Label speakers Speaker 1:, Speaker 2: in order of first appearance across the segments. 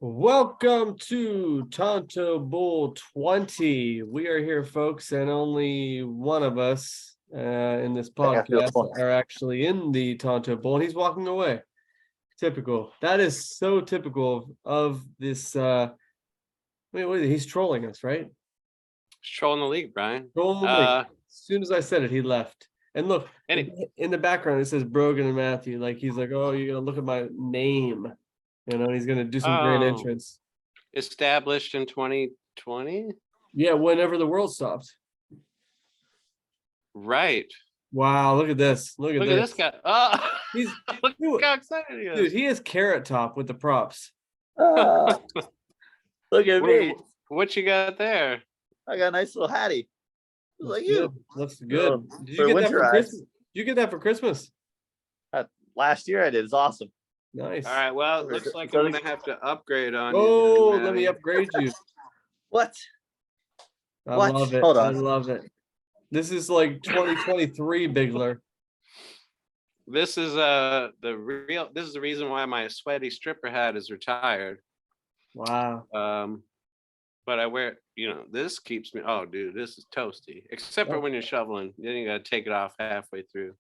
Speaker 1: Welcome to Tonto Bowl 20. We are here, folks, and only one of us in this podcast are actually in the Tonto Bowl, and he's walking away. Typical. That is so typical of this. Wait, what is it? He's trolling us, right?
Speaker 2: He's trolling the league, Brian.
Speaker 1: Trolling the league. As soon as I said it, he left. And look, in the background, it says Brogan and Matthew. Like he's like, oh, you're gonna look at my name. You know, he's going to do some great entrance.
Speaker 2: Established in 2020?
Speaker 1: Yeah, whenever the world stopped.
Speaker 2: Right.
Speaker 1: Wow, look at this. Look at
Speaker 2: this guy. Oh,
Speaker 1: look
Speaker 2: how excited he is.
Speaker 1: Dude, he is Carrot Top with the props.
Speaker 3: Look at me.
Speaker 2: What you got there?
Speaker 3: I got a nice little hattie. Like you.
Speaker 1: Looks good. Did you get that for Christmas? Did you get that for Christmas?
Speaker 3: Last year I did. It's awesome.
Speaker 1: Nice.
Speaker 2: All right. Well, it looks like I'm gonna have to upgrade on you.
Speaker 1: Oh, let me upgrade you.
Speaker 3: What?
Speaker 1: I love it. Hold on. I love it. This is like 2023 Bigler.
Speaker 2: This is the reason why my sweaty stripper hat is retired.
Speaker 1: Wow.
Speaker 2: But I wear, this keeps me. Oh, dude, this is toasty. Except for when you're shoveling, then you gotta take it off halfway through.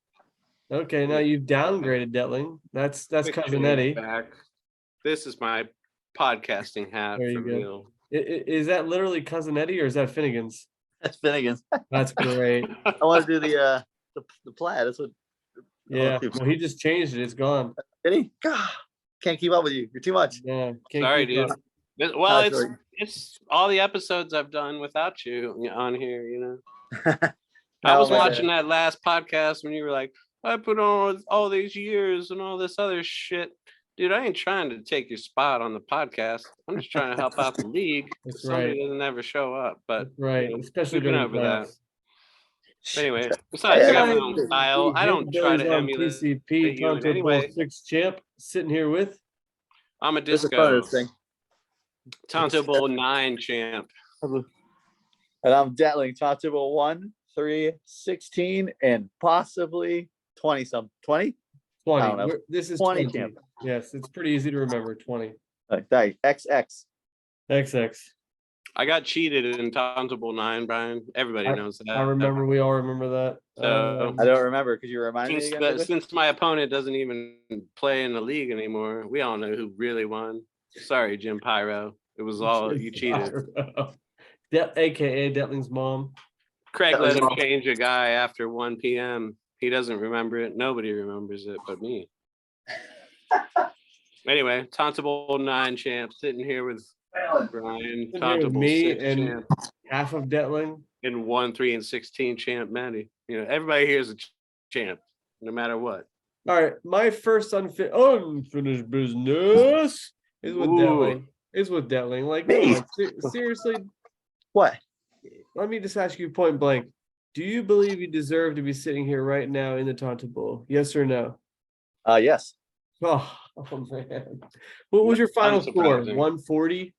Speaker 1: Okay, now you've downgraded, Detling. That's Cousin Eddie.
Speaker 2: Back. This is my podcasting hat for real.
Speaker 1: Is that literally Cousin Eddie or is that Finnegan's?
Speaker 3: That's Finnegan's.
Speaker 1: That's great.
Speaker 3: I want to do the plaid. That's what.
Speaker 1: Yeah. Well, he just changed it. It's gone.
Speaker 3: Did he? God, can't keep up with you. You're too much.
Speaker 1: Yeah.
Speaker 2: Sorry, dude. Well, it's all the episodes I've done without you on here. I was watching that last podcast when you were like, I put on all these years and all this other shit. Dude, I ain't trying to take your spot on the podcast. I'm just trying to help out the league. Somebody doesn't ever show up. But
Speaker 1: right, especially during
Speaker 2: over that. Anyway, besides, I got my own style. I don't try to emulate
Speaker 1: PCP Tonto Bowl 6 champ sitting here with.
Speaker 2: I'm a disco. Tonto Bowl 9 champ.
Speaker 3: And I'm Detling, Tonto Bowl 1, 3, 16, and possibly 20 some 20.
Speaker 1: 20. This is
Speaker 3: 20 champ.
Speaker 1: Yes, it's pretty easy to remember. 20.
Speaker 3: XX.
Speaker 1: XX.
Speaker 2: I got cheated in Tonto Bowl 9, Brian. Everybody knows that.
Speaker 1: I remember. We all remember that.
Speaker 3: I don't remember because you reminded me again.
Speaker 2: Since my opponent doesn't even play in the league anymore, we all know who really won. Sorry, Jim Pyro. It was all you cheated.
Speaker 1: AKA Detling's mom.
Speaker 2: Craig let him change a guy after 1 p.m. He doesn't remember it. Nobody remembers it but me. Anyway, Tonto Bowl 9 champ sitting here with Brian. Tonto Bowl 6 champ.
Speaker 1: Half of Detling.
Speaker 2: And 1, 3, and 16 champ Matty. Everybody here is a champ, no matter what.
Speaker 1: All right, my first unfinished business is with Detling. Like, come on, seriously.
Speaker 3: What?
Speaker 1: Let me just ask you point blank. Do you believe you deserve to be sitting here right now in the Tonto Bowl? Yes or no?
Speaker 3: Yes.
Speaker 1: Oh man. What was your final score? 140?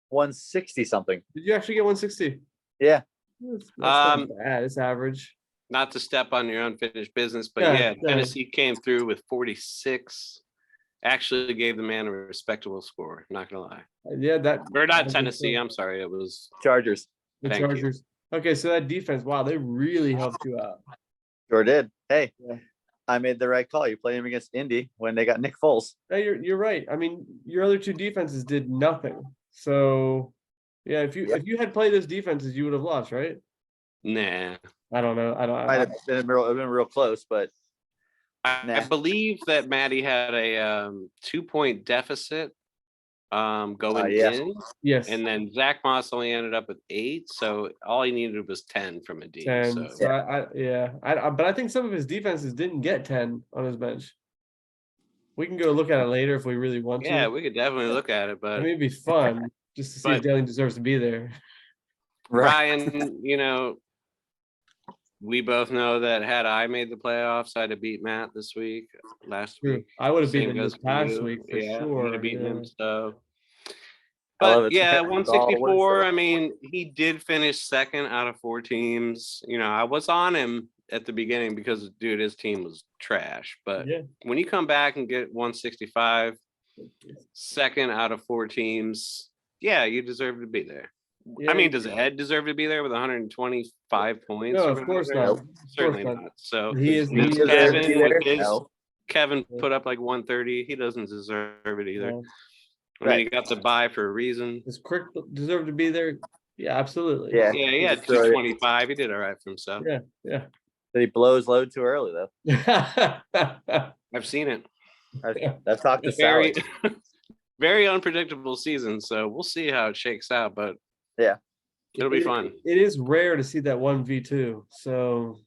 Speaker 3: 160 something.
Speaker 1: Did you actually get 160?
Speaker 3: Yeah.
Speaker 1: That's not bad. It's average.
Speaker 2: Not to step on your unfinished business, but Tennessee came through with 46. Actually gave the man a respectable score, not gonna lie.
Speaker 1: Yeah,
Speaker 2: or not Tennessee, I'm sorry, it was
Speaker 3: Chargers.
Speaker 1: The Chargers. Okay, so that defense, wow, they really helped you out.
Speaker 3: Sure did. Hey, I made the right call. You played him against Indy when they got Nick Foles.
Speaker 1: Hey, you're right. I mean, your other two defenses did nothing. So yeah, if you had played those defenses, you would have lost, right?
Speaker 2: Nah.
Speaker 1: I don't know.
Speaker 3: Might have been real close, but
Speaker 2: I believe that Maddie had a 2-point deficit going in.
Speaker 1: Yes.
Speaker 2: And then Zach Moss only ended up with 8, so all he needed was 10 from a D.
Speaker 1: 10. But I think some of his defenses didn't get 10 on his bench. We can go look at it later if we really want to.
Speaker 2: Yeah, we could definitely look at it, but
Speaker 1: it'd be fun just to see if Detling deserves to be there.
Speaker 2: Ryan, we both know that had I made the playoffs, I'd have beat Matt last week.
Speaker 1: I would have beaten him this past week for sure.
Speaker 2: Would have beaten him. So, but 164. I mean, he did finish second out of 4 teams. I was on him at the beginning because, dude, his team was trash. But when you come back and get 165, second out of 4 teams. Yeah, you deserve to be there.
Speaker 1: Yeah,
Speaker 2: I mean, does Ed deserve to be there with 125 points?
Speaker 1: No, of course not.
Speaker 2: Certainly not. So
Speaker 1: He is.
Speaker 3: He
Speaker 1: He
Speaker 3: deserves to be
Speaker 2: Kevin with
Speaker 3: there?
Speaker 2: his
Speaker 3: No.
Speaker 2: Kevin put up like 130. He doesn't deserve it either.
Speaker 1: No.
Speaker 2: I mean, he got the bye for a reason.
Speaker 1: Does Crick deserve to be there? Yeah, absolutely.
Speaker 3: Yeah.
Speaker 2: Yeah, he had 225. He did all right for himself.
Speaker 1: Yeah.
Speaker 3: But he blows load too early though.
Speaker 2: I've seen it.
Speaker 3: I've talked to Sally.
Speaker 2: Very unpredictable season. So we'll see how it shakes out. But
Speaker 3: yeah,
Speaker 2: it'll be fun.
Speaker 1: It is rare to see that 1v2. So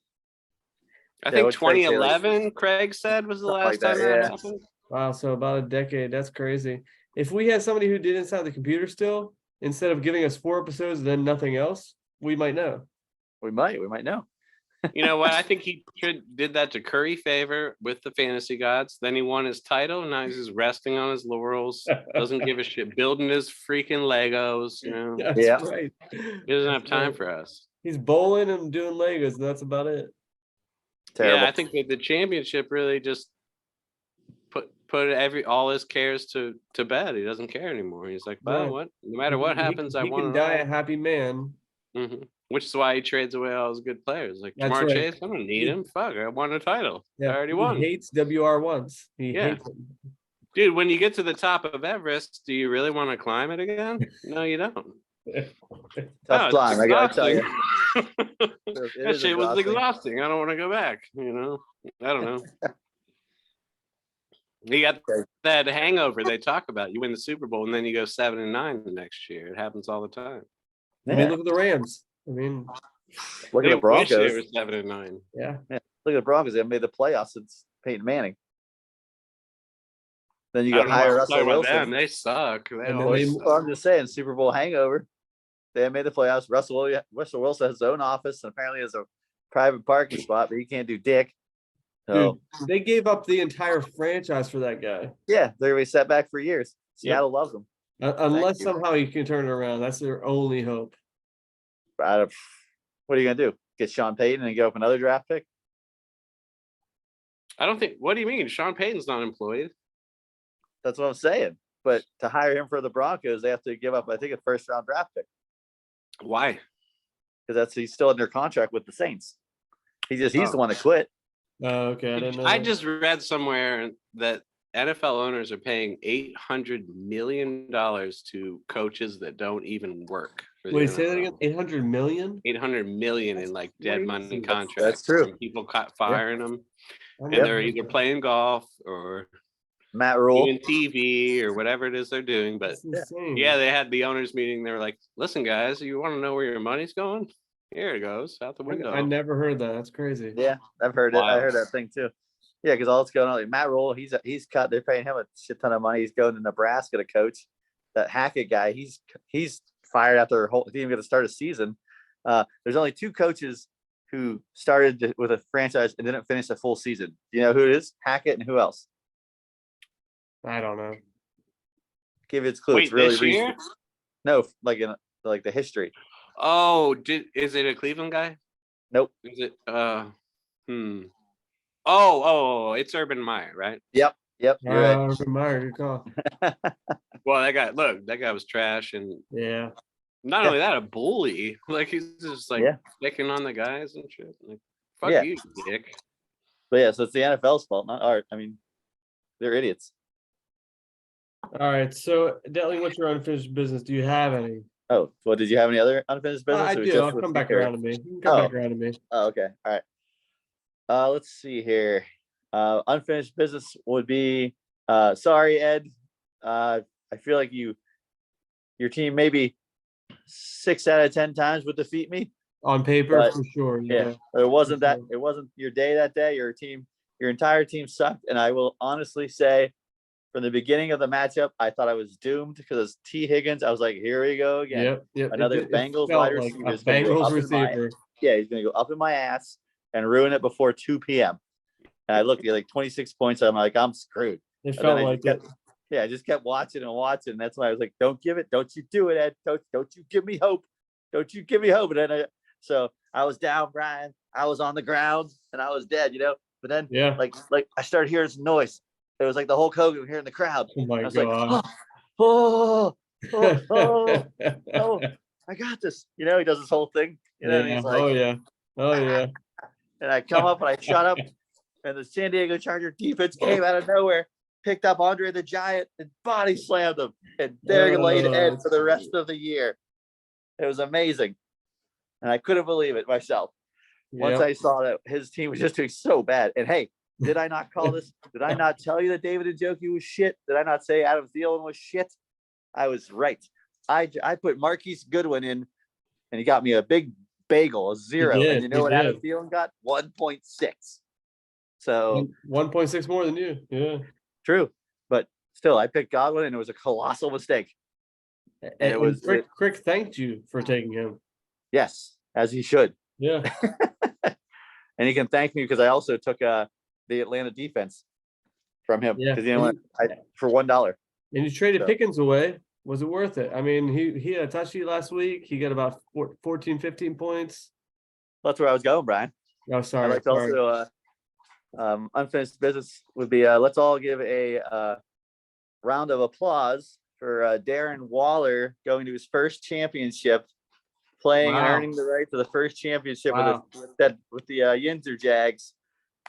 Speaker 2: I think 2011, Craig said, was the last time that happened.
Speaker 1: Wow, so about a decade. That's crazy. If we had somebody who did Inside the Computer still, instead of giving us 4 episodes and then nothing else, we might know.
Speaker 3: We might know.
Speaker 2: You know what? I think he did that to curry favor with the fantasy gods. Then he won his title. Now he's just resting on his laurels. Doesn't give a shit. Building his freaking Legos. You know.
Speaker 1: That's right.
Speaker 2: He doesn't have time for us.
Speaker 1: He's bowling and doing Legos, and that's about it.
Speaker 3: Terrible.
Speaker 2: Yeah, I think the championship really just put all his cares to bed. He doesn't care anymore. He's like, well, what? No matter what happens, I want.
Speaker 1: He can die a happy man.
Speaker 2: Mm-hmm. Which is why he trades away all his good players. Like Jamar Chase, I don't need him. Fuck, I won a title. I already won.
Speaker 1: He hates WR1s. He hates them.
Speaker 2: Dude, when you get to the top of Everest, do you really want to climb it again? No, you don't.
Speaker 3: Tough climb, I gotta tell you.
Speaker 2: That shit was exhausting. I don't want to go back. You know, I don't know. You got that hangover they talk about. You win the Super Bowl and then you go 7-9 the next year. It happens all the time.
Speaker 1: I mean, look at the Rams. I mean,
Speaker 3: look at the Broncos.
Speaker 2: They were 7-9.
Speaker 1: Yeah.
Speaker 3: Look at the Broncos. They made the playoffs since Peyton Manning. Then you go hire Russell Wilson.
Speaker 2: They suck.
Speaker 3: I'm just saying, Super Bowl hangover. They made the playoffs. Russell Wilson has his own office and apparently has a private parking spot, but he can't do dick. So
Speaker 1: dude, they gave up the entire franchise for that guy.
Speaker 3: Yeah, they're gonna be set back for years. Seattle loves him.
Speaker 1: Unless somehow you can turn it around. That's their only hope.
Speaker 3: What are you gonna do? Get Sean Payton and get up another draft pick?
Speaker 2: I don't think. What do you mean? Sean Payton's not employed.
Speaker 3: That's what I'm saying. But to hire him for the Broncos, they have to give up, I think, a first-round draft pick.
Speaker 2: Why?
Speaker 3: Because he's still under contract with the Saints. He's the one that quit.
Speaker 1: Oh, okay. I didn't know.
Speaker 2: I just read somewhere that NFL owners are paying $800 million to coaches that don't even work.
Speaker 1: Wait, say that again? 800 million?
Speaker 2: 800 million in like dead money contracts.
Speaker 3: That's true.
Speaker 2: People caught firing them, and they're either playing golf or
Speaker 3: Matt Rule
Speaker 2: doing TV or whatever it is they're doing. But yeah, they had the owners meeting. They were like, "Listen, guys, you want to know where your money's going? Here it goes out the window."
Speaker 1: I never heard that. That's crazy.
Speaker 3: Yeah, I've heard it. I heard that thing too. Yeah, because all that's going on. Like Matt Rule, he's cut. They're paying him a shit ton of money. He's going to Nebraska to coach. That Hackett guy, he's fired after he didn't even get to start a season. There's only 2 coaches who started with a franchise and didn't finish a full season. You know who it is? Hackett and who else?
Speaker 1: I don't know.
Speaker 3: Give its clue.
Speaker 2: Wait,
Speaker 3: it's really
Speaker 2: this year?
Speaker 3: No, like in the history.
Speaker 2: Oh, is it a Cleveland guy?
Speaker 3: Nope.
Speaker 2: Is it? It's Urban Meyer, right?
Speaker 3: Yep. You're right.
Speaker 1: Urban Meyer, good call.
Speaker 2: Well, that guy was trash, and not only that, a bully. Like he's just like picking on the guys and shit. Like, fuck you, dick.
Speaker 3: But yeah, so it's the NFL's fault, not ours. I mean, they're idiots.
Speaker 1: All right, so Detley, what's your unfinished business? Do you have any?
Speaker 3: Oh, well, did you have any other unfinished business?
Speaker 1: I do. I'll come back around to me. You can come back around to me.
Speaker 3: Oh, okay. All right. Let's see here. Unfinished business would be sorry, Ed. I feel like your team maybe 6 out of 10 times would defeat me.
Speaker 1: On paper, for sure.
Speaker 3: Yeah. It wasn't your day that day. Your entire team sucked. And I will honestly say, from the beginning of the matchup, I thought I was doomed because T. Higgins, I was like, here we go again.
Speaker 1: Yep.
Speaker 3: Another Bengals wide receiver.
Speaker 1: Like Bengals receiver.
Speaker 3: He's going to go up in my ass and ruin it before 2 p.m. And I looked at like 26 points. I'm like, I'm screwed.
Speaker 1: It felt like it.
Speaker 3: Yeah, I just kept watching and watching. And that's why I was like, don't give it. Don't you do it, Ed. Don't you give me hope. Don't you give me hope. And then so I was down, Brian. I was on the ground and I was dead, But then like I started hearing some noise. It was like the Hulk Hogan here in the crowd.
Speaker 1: Oh my
Speaker 3: I was
Speaker 1: God.
Speaker 3: like, oh, I got this. You know, he does this whole thing. You know, and
Speaker 1: Yeah.
Speaker 3: he's like,
Speaker 1: Oh yeah. Oh yeah.
Speaker 3: and I come up and I shut up, and the San Diego Charger defense came out of nowhere, picked up Andre the Giant and body slammed him, and there he laid head for the rest of the year. It was amazing, and I couldn't believe it myself. Once I saw that his team was just doing so bad. And hey, did I not call this? Did I not tell you that David Njoku was shit? Did I not say Adam Thielen was shit? I was right. I put Marquise Goodwin in, and he got me a big bagel, a 0. And you know what Adam Thielen got? 1.6. So
Speaker 1: 1.6 more than you. Yeah.
Speaker 3: True. But still, I picked Godwin, and it was a colossal mistake.
Speaker 1: And it was Crick thanked you for taking him.
Speaker 3: Yes, as he should.
Speaker 1: Yeah.
Speaker 3: And he can thank me because I also took the Atlanta defense from him.
Speaker 1: Yeah.
Speaker 3: Because you know what? For $1.
Speaker 1: And you traded Pickens away. Was it worth it? I mean, he had a touch sheet last week. He got about 14, 15 points.
Speaker 3: That's where I was going, Brian.
Speaker 1: Oh, sorry.
Speaker 3: I like also unfinished business would be let's all give a round of applause for Darren Waller going to his first championship, playing and earning the right to the first championship with the Yinzer Jags.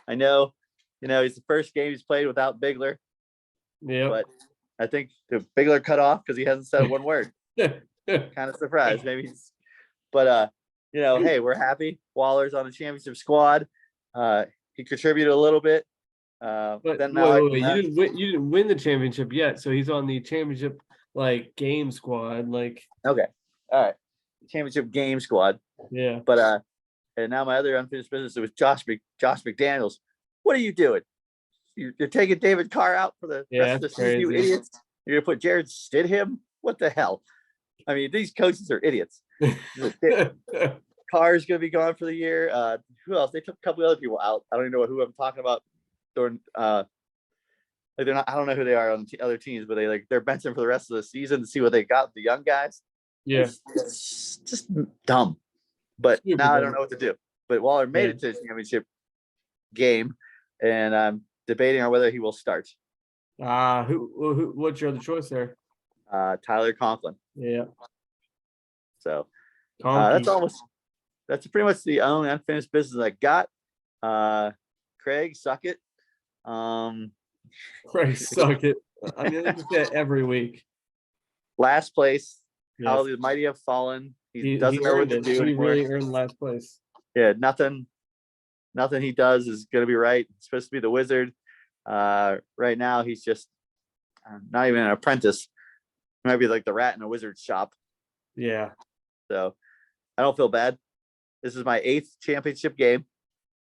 Speaker 3: I know, he's the first game he's played without Bigler. Yeah. But I think the Bigler cut off because he hasn't said one word. Kind of surprised. Maybe but hey, we're happy. Waller's on the championship squad. He contributed a little bit.
Speaker 1: But then now you didn't win the championship yet, so he's on the championship game squad. Okay.
Speaker 3: All right. Championship game squad.
Speaker 1: Yeah.
Speaker 3: But and now my other unfinished business was Josh McDaniels. What are you doing? You're taking David Carr out for the rest of the season, you idiots. You're gonna put Jared Stidham? What the hell? I mean, these coaches are idiots. Carr's gonna be gone for the year. Who else? They took a couple of other people out. I don't even know who I'm talking about. They're not. I don't know who they are on the other teams, but they're benching for the rest of the season to see what they got. The young guys.
Speaker 1: Yeah,
Speaker 3: it's just dumb. But now I don't know what to do. But Waller made it to the championship game, and I'm debating on whether he will start.
Speaker 1: Who? What's your other choice there?
Speaker 3: Tyler Conklin.
Speaker 1: Yeah.
Speaker 3: So that's pretty much the only unfinished business I got. Craig, suck it.
Speaker 1: Craig, suck it. I mean, I do that every week.
Speaker 3: Last place. Yes. How the mighty have fallen. He doesn't know what to do anymore.
Speaker 1: He really earned last place.
Speaker 3: Yeah, nothing he does is going to be right. He's supposed to be the wizard. Right now, he's just not even an apprentice. He might be like the rat in a wizard's shop.
Speaker 1: Yeah.
Speaker 3: So I don't feel bad. This is my 8th championship game.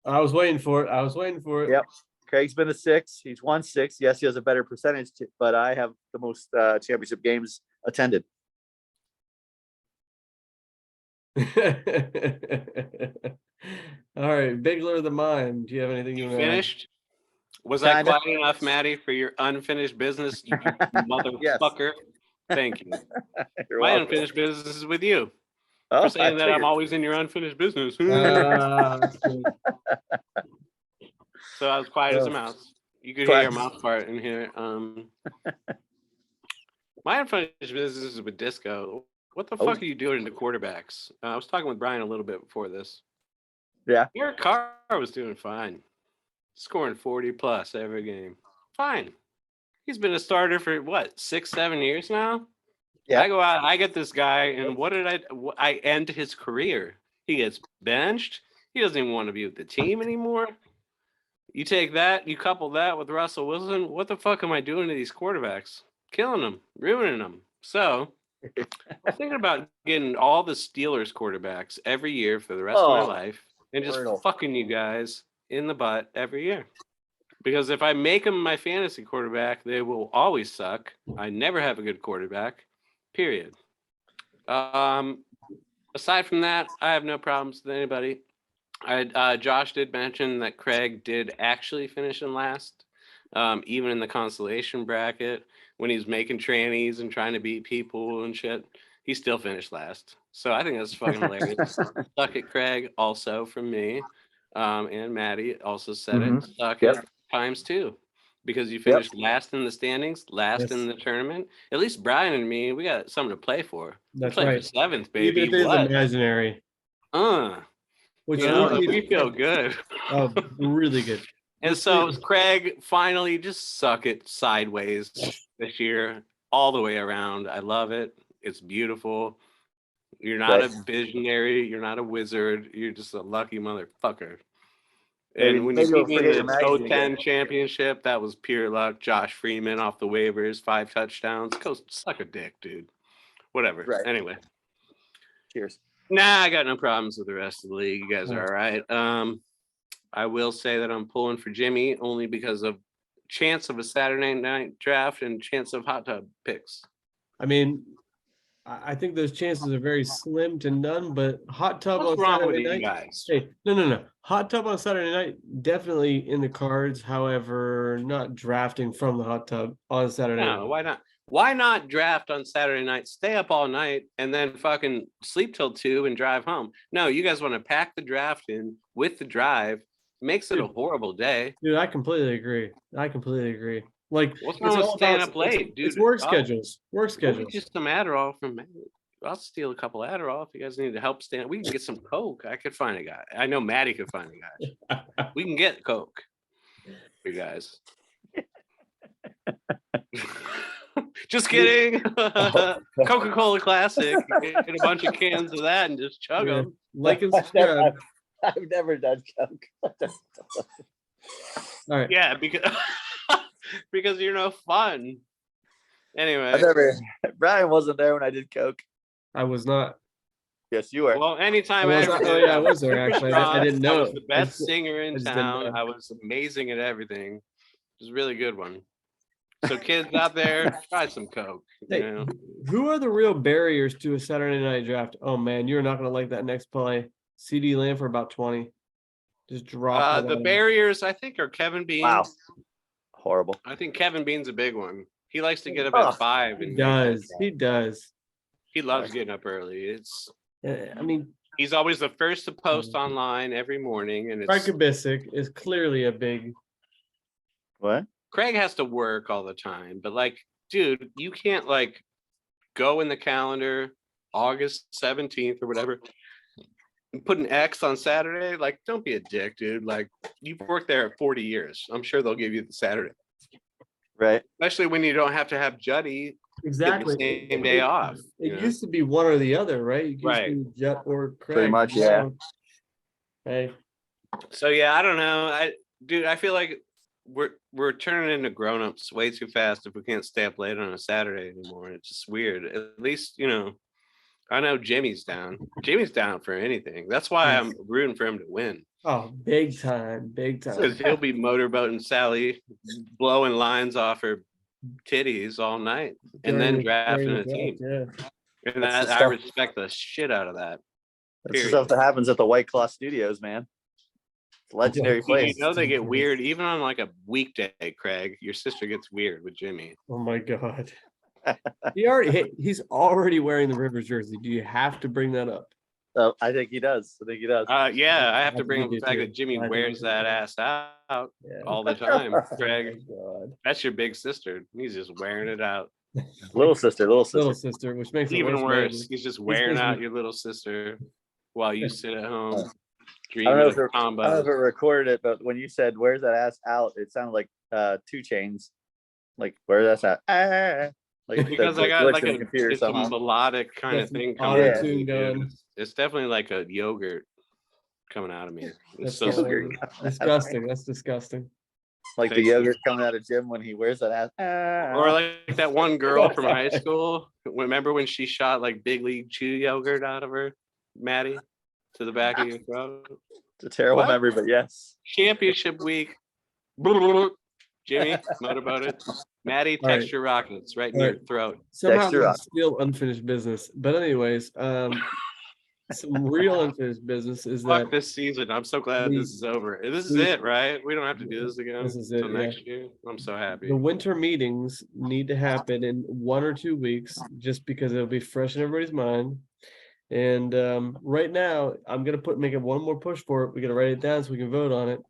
Speaker 1: I was waiting for it.
Speaker 3: Yep. Craig's been to 6. He's won 6. Yes, he has a better percentage, but I have the most championship games attended.
Speaker 1: All right, Bigler the Mime. Do you have anything you want to
Speaker 2: finished? Was I quiet enough, Maddie, for your unfinished business, you motherfucker? Yes. Thank you. My unfinished business is with you. For saying that I'm always in your unfinished business. So I was quiet as a mouse. You could hear your mouth part in here. My unfinished business is with Disco. What the fuck are you doing to quarterbacks? I was talking with Brian a little bit before this.
Speaker 3: Yeah.
Speaker 2: Your Carr was doing fine. Scoring 40 plus every game. Fine. He's been a starter for 6-7 years now? Yeah. I go out, I get this guy, and I end his career. He gets benched. He doesn't even want to be with the team anymore. You take that, you couple that with Russell Wilson. What the fuck am I doing to these quarterbacks? Killing them, ruining them. So I'm thinking about getting all the Steelers quarterbacks every year for the rest of my life and just fucking you guys in the butt every year. Because if I make them my fantasy quarterback, they will always suck. I never have a good quarterback, period. Aside from that, I have no problems with anybody. Josh did mention that Craig did actually finish in last, even in the consolation bracket. When he's making trannies and trying to beat people and shit, he still finished last. So I think that's fucking hilarious. Suck it, Craig, also from me. And Maddie also said it. Suck it times 2. because you finished last in the standings, last in the tournament. At least Brian and me, we got something to play for.
Speaker 1: That's
Speaker 2: play
Speaker 1: right.
Speaker 2: For 7th, baby.
Speaker 1: Even if it is imaginary.
Speaker 2: Which we feel good.
Speaker 1: Oh, really good.
Speaker 2: And so Craig finally just suck it sideways this year, all the way around. I love it. It's beautiful. You're not a visionary. You're not a wizard. You're just a lucky motherfucker. And when you beat me in the 010 championship, that was pure luck. Josh Freeman off the waivers, 5 touchdowns. Go suck a dick, dude. Whatever. Right. Anyway.
Speaker 3: Cheers.
Speaker 2: Nah, I got no problems with the rest of the league. You guys are all right. I will say that I'm pulling for Jimmy only because of chance of a Saturday night draft and chance of hot tub picks.
Speaker 1: I mean, I think those chances are very slim to none, but hot tub
Speaker 2: on Saturday night.
Speaker 1: Guys? Hey, no. Hot tub on Saturday night, definitely in the cards. However, not drafting from the hot tub on Saturday night.
Speaker 2: Why not? Why not draft on Saturday night, stay up all night, and then fucking sleep till 2 and drive home? No, you guys want to pack the draft in with the drive. Makes it a horrible day.
Speaker 1: Dude, I completely agree. Like,
Speaker 2: what's wrong with staying up late, dude?
Speaker 1: It's work schedules.
Speaker 2: Just some Adderall from Matt. I'll steal a couple Adderall if you guys need to help stand. We can get some Coke. I could find a guy. I know Maddie could find a guy. We can get Coke for you guys. Just kidding. Coca-Cola Classic. Get a bunch of cans of that and just chug them.
Speaker 1: Like and subscribe.
Speaker 3: I've never done Coke.
Speaker 1: All right.
Speaker 2: Yeah, because you're no fun. Anyway.
Speaker 3: Brian wasn't there when I did Coke.
Speaker 1: I was not.
Speaker 3: Yes, you were.
Speaker 2: Well, anytime
Speaker 1: I was there actually. I didn't know.
Speaker 2: I was the best singer in town. I was amazing at everything. It was a really good one. So kids out there, try some Coke.
Speaker 1: Hey, who are the real barriers to a Saturday night draft? Oh man, you're not gonna like that next play. CD Lamb for about 20. Just drop.
Speaker 2: The barriers, I think, are Kevin Beans.
Speaker 3: Wow. Horrible.
Speaker 2: I think Kevin Bean's a big one. He likes to get up at 5.
Speaker 1: He does.
Speaker 2: He loves getting up early.
Speaker 1: I mean,
Speaker 2: he's always the first to post online every morning, and
Speaker 1: Craig Kubisic is clearly a big.
Speaker 3: What?
Speaker 2: Craig has to work all the time, but like, dude, you can't like go in the calendar August 17th or whatever and put an X on Saturday. Like, don't be a dick, dude. Like, you've worked there 40 years. I'm sure they'll give you the Saturday.
Speaker 3: Right.
Speaker 2: Especially when you don't have to have Juddy
Speaker 1: exactly
Speaker 2: the same day off.
Speaker 1: It used to be one or the other, right? It used to be Jet or Craig.
Speaker 3: Pretty much, yeah.
Speaker 1: Hey.
Speaker 2: So yeah, I don't know. I feel like we're turning into grown-ups way too fast if we can't stay up late on a Saturday anymore. It's just weird. At least, I know Jimmy's down. Jimmy's down for anything. That's why I'm rooting for him to win.
Speaker 1: Oh, big time.
Speaker 2: Because he'll be motorboating Sally, blowing lines off her titties all night, and then drafting a team.
Speaker 1: Yeah.
Speaker 2: And I respect the shit out of that.
Speaker 3: That's the stuff that happens at the White Claw Studios, man. Legendary place.
Speaker 2: They get weird even on like a weekday, Craig. Your sister gets weird with Jimmy.
Speaker 1: Oh my god. He's already wearing the Rivers jersey. Do you have to bring that up?
Speaker 3: I think he does.
Speaker 2: Yeah, I have to bring up the fact that Jimmy wears that ass out all the time. Craig, that's your big sister. He's just wearing it out.
Speaker 3: Little sister,
Speaker 1: which makes it
Speaker 2: even worse. He's just wearing out your little sister while you sit at home.
Speaker 3: I don't know if it recorded it, but when you said "Where's that ass out?" it sounded like 2 Chainz, like "Where's that ass?" Like
Speaker 2: because I got like it's a melodic kind of thing coming. It's definitely like a yogurt coming out of me. It's so scary.
Speaker 1: Disgusting. That's disgusting.
Speaker 3: Like the yogurt coming out of Jim when he wears that ass.
Speaker 2: Or like that one girl from high school. Remember when she shot like Big League Chew yogurt out of her, Maddie, to the back of your throat?
Speaker 3: It's a terrible memory, but yes.
Speaker 2: Championship week. Jimmy, what about it? Maddie, texture rockets right in your throat.
Speaker 1: Somehow still unfinished business. But anyways, some real unfinished business is
Speaker 2: that this season. I'm so glad this is over. This is it, right? We don't have to do this again.
Speaker 1: This is it
Speaker 2: next year. I'm so happy.
Speaker 1: The winter meetings need to happen in 1 or 2 weeks, just because it'll be fresh in everybody's mind. And right now, I'm gonna make it one more push for it. We're gonna write it down so we can vote on it.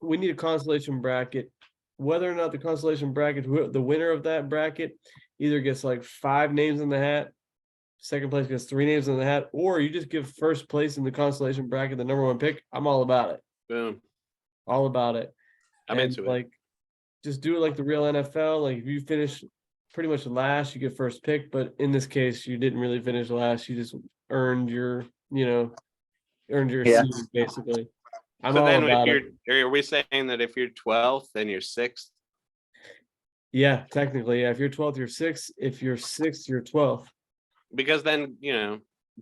Speaker 1: we need a consolation bracket. Whether or not the consolation bracket, the winner of that bracket either gets like 5 names in the hat, second place gets 3 names in the hat, or you just give first place in the consolation bracket the number 1 pick. I'm all about it.
Speaker 2: Boom.
Speaker 1: All about it.
Speaker 2: I'm into it.
Speaker 1: Like, just do it like the real NFL. Like, if you finish pretty much last, you get first pick. But in this case, you didn't really finish last. You just earned your, seed, basically. I'm
Speaker 2: so
Speaker 1: all
Speaker 2: then
Speaker 1: about
Speaker 2: if
Speaker 1: it.
Speaker 2: are we saying that if you're 12th, then you're 6th?
Speaker 1: Yeah, technically, yeah. If you're 12th, you're 6th. If you're 6th, you're 12th.
Speaker 2: Because then,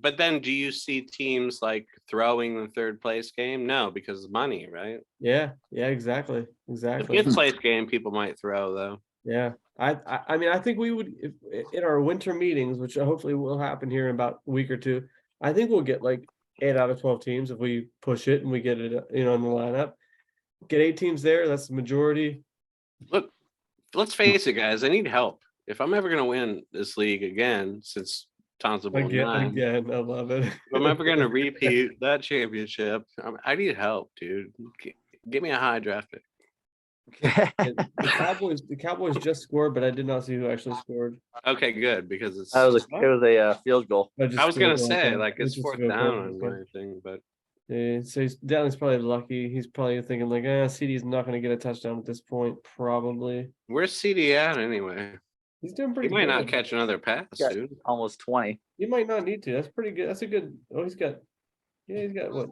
Speaker 2: but then do you see teams like throwing the third place game? No, because of money, right?
Speaker 1: Yeah, exactly.
Speaker 2: The fifth place game people might throw though.
Speaker 1: Yeah. I mean, I think we would, if in our winter meetings, which hopefully will happen here in about a week or two, I think we'll get like 8 out of 12 teams if we push it and we get it, in the lineup. Get 8 teams there. That's the majority.
Speaker 2: Look, let's face it, guys. I need help. If I'm ever going to win this league again, since Tonto Bowl 9,
Speaker 1: again, I love it.
Speaker 2: if I'm ever going to repeat that championship, I need help, dude. Give me a high draft pick.
Speaker 1: The Cowboys just scored, but I did not see who actually scored.
Speaker 2: Okay, good, because it
Speaker 3: was a field goal.
Speaker 2: I was gonna say, like, it's 4th down on my thing, but
Speaker 1: yeah, so Dalton's probably lucky. He's probably thinking like, CD's not going to get a touchdown at this point, probably.
Speaker 2: Where's CD at anyway?
Speaker 1: He's doing pretty
Speaker 2: good.
Speaker 1: He
Speaker 2: might not catch another pass, dude.
Speaker 3: Almost 20.
Speaker 1: He might not need to. That's pretty good. That's a good. Oh, he's got what?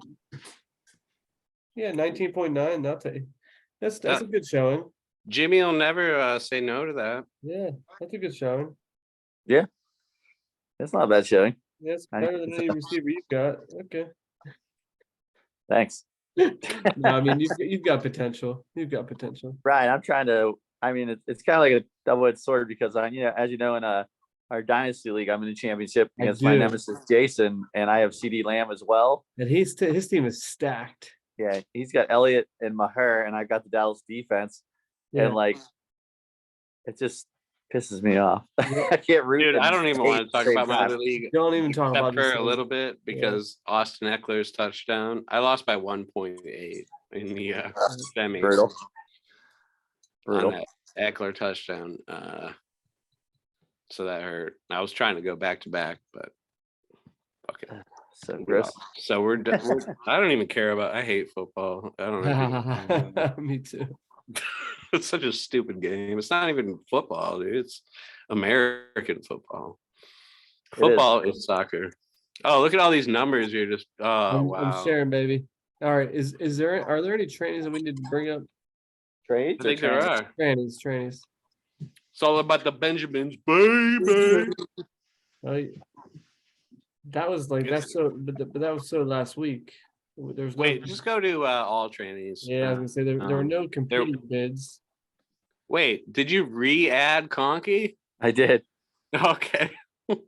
Speaker 1: Yeah, 19.9. That's a good showing.
Speaker 2: Jimmy will never say no to that.
Speaker 1: Yeah, that's a good showing.
Speaker 3: Yeah, it's not a bad showing.
Speaker 1: Yeah, it's better than any receiver you've got. Okay.
Speaker 3: Thanks.
Speaker 1: No, I mean, you've got potential. You've got potential.
Speaker 3: Right. I'm trying to. I mean, it's kind of like a double-edged sword because as you know, in our dynasty league, I'm in the championship against my nemesis Jason, and I have CD Lamb as well.
Speaker 1: And his team is stacked.
Speaker 3: Yeah, he's got Elliott and Maher, and I've got the Dallas defense, and like, it just pisses me off. I can't root.
Speaker 2: Dude, I don't even want to talk about my other league.
Speaker 1: Don't even talk about
Speaker 2: for a little bit because Austin Eckler's touchdown. I lost by 1.8 in the semi.
Speaker 3: Brutal.
Speaker 2: Eckler touchdown. So that hurt. I was trying to go back to back, but okay.
Speaker 3: So gross.
Speaker 2: So we're I don't even care about. I hate football. I don't know.
Speaker 1: Me too.
Speaker 2: It's such a stupid game. It's not even football, dude. It's American football. Football is soccer. Oh, look at all these numbers you're just. Oh, wow.
Speaker 1: I'm sharing, baby. All right. Are there any trainings that we need to bring up?
Speaker 3: Trades?
Speaker 2: I think there are.
Speaker 1: Trainings.
Speaker 2: It's all about the Benjamins, baby.
Speaker 1: That was like that's so, but that was so last week. There's
Speaker 2: just go to all trainings.
Speaker 1: Yeah, I was gonna say there were no competing bids.
Speaker 2: Wait, did you re-add Conkey?
Speaker 3: I did.
Speaker 2: Okay. All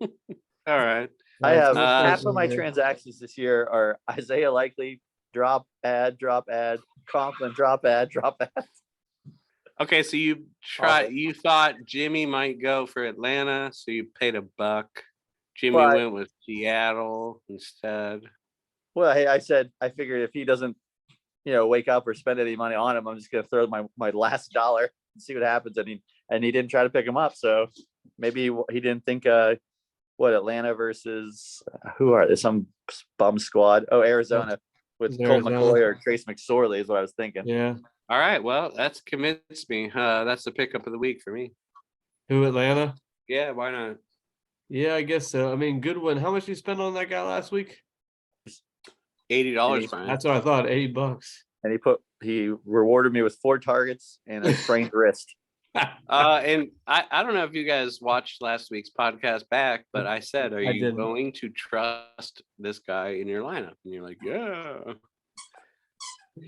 Speaker 2: right.
Speaker 3: I have half of my transactions this year are Isaiah Likely, drop ad, Conklin, drop ad.
Speaker 2: Okay, so you thought Jimmy might go for Atlanta, so you paid $1. Jimmy went with Seattle instead.
Speaker 3: Well, hey, I figured if he doesn't, wake up or spend any money on him, I'm just gonna throw my last dollar and see what happens. And he didn't try to pick him up, so maybe he didn't think Atlanta versus who are there? Some bum squad? Oh, Arizona with Colt McCoy or Trace McSorley is what I was thinking.
Speaker 1: Yeah.
Speaker 2: All right. Well, that's convinced me. That's the pickup of the week for me.
Speaker 1: Who, Atlanta?
Speaker 2: Yeah, why not?
Speaker 1: Yeah, I guess so. I mean, Goodwin. How much did you spend on that guy last week?
Speaker 2: $80. Brian.
Speaker 1: That's what I thought. $80.
Speaker 3: And he rewarded me with 4 targets and a sprained wrist.
Speaker 2: And I don't know if you guys watched last week's podcast back, but I said, are you going to trust this guy in your lineup? And you're like, yeah.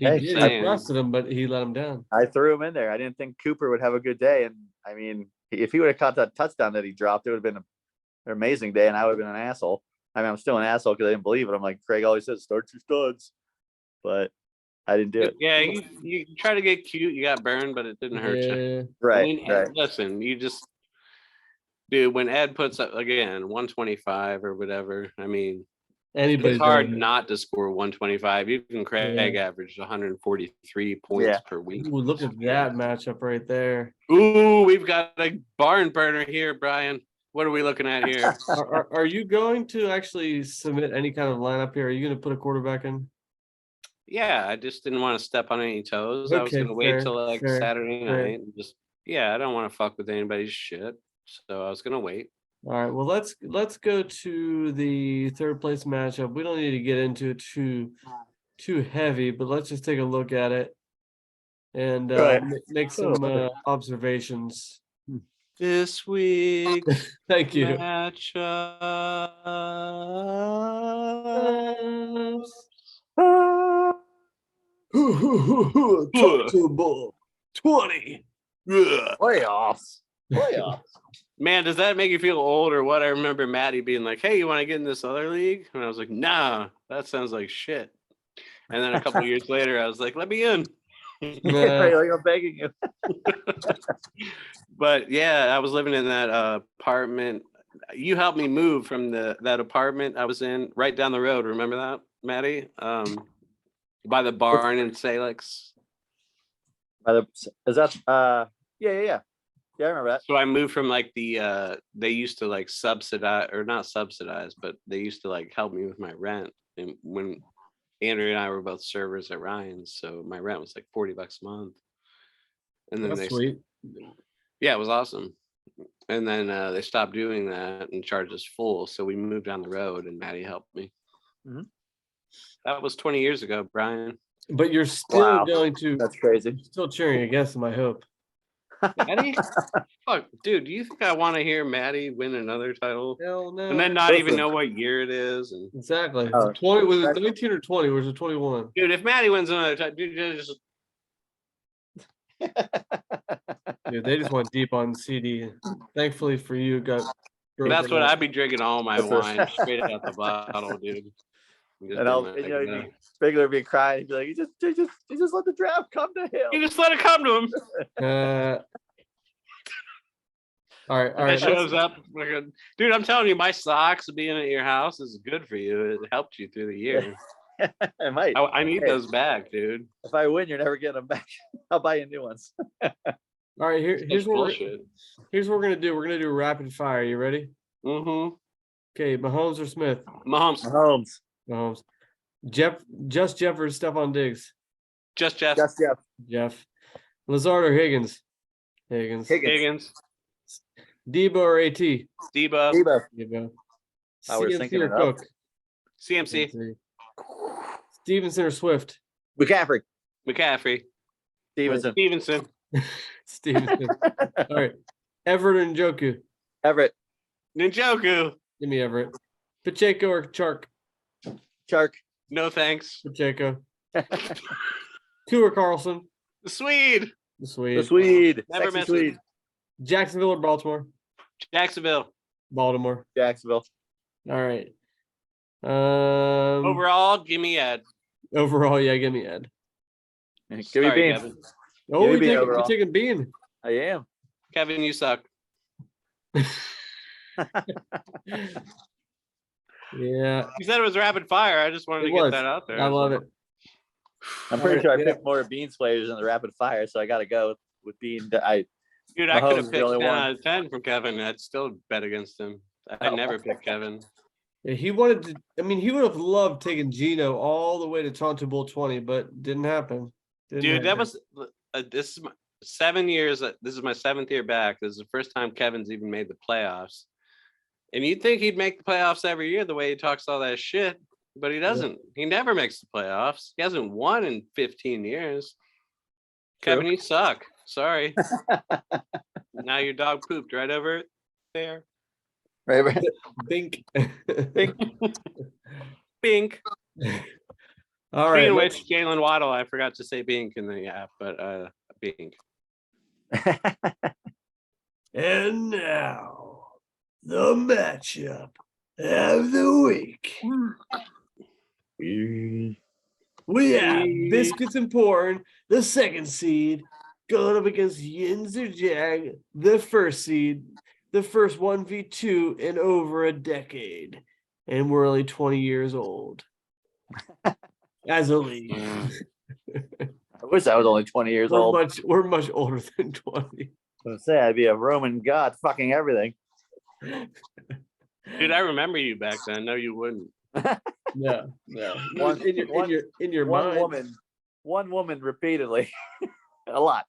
Speaker 1: I trusted him, but he let him down.
Speaker 3: I threw him in there. I didn't think Cooper would have a good day. And I mean, if he would have caught that touchdown that he dropped, it would have been an amazing day. And I would have been an asshole. I mean, I'm still an asshole because I didn't believe it. I'm like, Craig always says, start your studs. But I didn't do it.
Speaker 2: Yeah, you try to get cute. You got burned, but it didn't hurt you.
Speaker 3: Right.
Speaker 2: I mean,
Speaker 3: right.
Speaker 2: Listen, dude, when Ed puts up, again, 125 or whatever, I mean,
Speaker 1: Anybody's
Speaker 2: It's hard
Speaker 1: gonna-
Speaker 2: not to score 125. Even Craig averaged 143 points per week.
Speaker 1: Ooh, look at that matchup right there.
Speaker 2: Ooh, we've got a barn burner here, Brian. What are we looking at here?
Speaker 1: Are you going to actually submit any kind of lineup here? Are you going to put a quarterback in?
Speaker 2: Yeah, I just didn't want to step on any toes. I was
Speaker 1: Okay,
Speaker 2: gonna wait
Speaker 1: fair,
Speaker 2: till like
Speaker 1: fair,
Speaker 2: Saturday
Speaker 1: fair.
Speaker 2: night and just I don't want to fuck with anybody's shit. So I was gonna wait.
Speaker 1: All right. Well, let's go to the third place matchup. We don't need to get into it too heavy, but let's just take a look at it and make some observations.
Speaker 2: This week
Speaker 1: Thank you.
Speaker 2: matchup.
Speaker 1: Tonto Bowl 20.
Speaker 3: Playoffs.
Speaker 2: Man, does that make you feel old or what? I remember Maddie being like, "Hey, you want to get in this other league?" And I was like, "Nah, that sounds like shit." And then a couple years later, I was like, "Let me in."
Speaker 3: I'm begging you.
Speaker 2: But yeah, I was living in that apartment. You helped me move from that apartment I was in right down the road. Remember that, Maddie? By the barn in Salix.
Speaker 3: Is that yeah, I remember that.
Speaker 2: So I moved from like the they used to like subsidize, or not subsidize, but they used to like help me with my rent. And when Andrew and I were both servers at Ryan's, so my rent was like $40 a month. And then
Speaker 1: That's sweet.
Speaker 2: Yeah, it was awesome. And then they stopped doing that and charged us full. So we moved down the road and Maddie helped me.
Speaker 3: Mhm.
Speaker 2: That was 20 years ago, Brian.
Speaker 1: But you're still going to.
Speaker 3: That's crazy.
Speaker 1: You're still cheering against him, I hope.
Speaker 2: Maddie? Fuck, dude, do you think I want to hear Maddie win another title?
Speaker 1: Hell no.
Speaker 2: And then not even know what year it is? And
Speaker 1: Exactly.
Speaker 3: Oh,
Speaker 1: 20 was it 19 or 20? Or was it 21?
Speaker 2: dude, if Maddie wins another title, dude, just
Speaker 1: Dude, they just went deep on CD. Thankfully for you, got.
Speaker 2: that's what
Speaker 1: broken up.
Speaker 2: I'd be drinking all my
Speaker 3: That's what-
Speaker 2: wine straight out the bottle, dude.
Speaker 3: And Bigler be crying. He'd be like, you just let the draft come to him.
Speaker 2: You just let it come to him.
Speaker 1: All right.
Speaker 2: That shows up. Dude, I'm telling you, my socks being at your house is good for you. It helped you through the year.
Speaker 3: I might.
Speaker 2: I need those back, dude.
Speaker 3: If I win, you're never getting them back. I'll buy you new ones.
Speaker 1: All right, here's what
Speaker 2: bullshit.
Speaker 1: here's what we're gonna do. We're gonna do rapid fire. You ready?
Speaker 2: Mm-hmm.
Speaker 1: Okay, Mahomes or Smith?
Speaker 2: Mahomes.
Speaker 3: Mahomes.
Speaker 1: Jeff or Stephon Diggs?
Speaker 2: Just Jeff.
Speaker 3: Just Jeff.
Speaker 1: Jeff. Lazard or Higgins? Higgins. Debo or AT?
Speaker 2: Debo.
Speaker 1: Debo.
Speaker 3: I was
Speaker 1: CMC
Speaker 3: thinking
Speaker 1: or
Speaker 3: it up.
Speaker 1: Cook?
Speaker 2: CMC.
Speaker 1: Stevenson or Swift?
Speaker 3: McCaffrey.
Speaker 2: Stevenson.
Speaker 1: Stevenson. All right. Everett or Njoku?
Speaker 3: Everett.
Speaker 2: Njoku.
Speaker 1: Give me Everett. Pacheco or Chark?
Speaker 3: Chark.
Speaker 2: No thanks.
Speaker 1: Pacheco. Tua or Carlson?
Speaker 2: The Swede.
Speaker 1: The Swede.
Speaker 3: The Swede.
Speaker 2: Never
Speaker 3: Sexy
Speaker 2: miss
Speaker 3: Swede.
Speaker 2: it.
Speaker 1: Jacksonville or Baltimore?
Speaker 2: Jacksonville.
Speaker 1: Baltimore.
Speaker 3: Jacksonville.
Speaker 1: All right.
Speaker 2: Overall, give me Ed.
Speaker 1: Overall, yeah, give me Ed.
Speaker 3: Give me
Speaker 2: Sorry,
Speaker 3: Bean.
Speaker 2: Kevin.
Speaker 1: Oh,
Speaker 3: Give me Bean
Speaker 1: you're
Speaker 3: overall.
Speaker 1: taking Bean.
Speaker 3: I am.
Speaker 2: Kevin, you suck.
Speaker 1: Yeah,
Speaker 2: You said it was rapid fire. I just wanted
Speaker 1: It
Speaker 2: to get
Speaker 1: was.
Speaker 2: that out there.
Speaker 1: I love it.
Speaker 3: I'm pretty
Speaker 1: All right,
Speaker 3: sure I picked more Beans players in the rapid fire, so I got to go with Bean.
Speaker 2: Dude, I could
Speaker 3: Mahomes
Speaker 2: have
Speaker 3: is the
Speaker 2: picked 10
Speaker 3: only one.
Speaker 2: out of 10 from Kevin. I'd still bet against him. I
Speaker 3: Oh.
Speaker 2: never picked Kevin.
Speaker 1: Yeah, he wanted to. I mean, he would have loved taking Gino all the way to Tonto Bowl 20, but didn't happen.
Speaker 2: Dude, that was this is my 7 years. This is my 7th year back. This is the first time Kevin's even made the playoffs. And you'd think he'd make the playoffs every year the way he talks all that shit, but he doesn't. He never makes the playoffs. He hasn't won in 15 years.
Speaker 3: True.
Speaker 2: Kevin, you suck. Sorry. Now your dog pooped right over there.
Speaker 3: Right.
Speaker 1: Bink.
Speaker 2: Bink.
Speaker 1: All right.
Speaker 2: Speaking of which, Jalen Waddle, I forgot to say Bink in the app, but Bink.
Speaker 1: And now, the matchup of the week. We have Biscuits and Porn, the 2nd seed, going up against Yinzer Jag, the 1st seed, the first 1v2 in over a decade. and we're only 20 years old as a league.
Speaker 3: I wish I was only 20 years old.
Speaker 1: We're much older than 20.
Speaker 3: I was say I'd be a Roman god fucking everything.
Speaker 2: Dude, I remember you back then. No, you wouldn't.
Speaker 1: No. In your
Speaker 3: one
Speaker 1: mind.
Speaker 3: One woman repeatedly. A lot.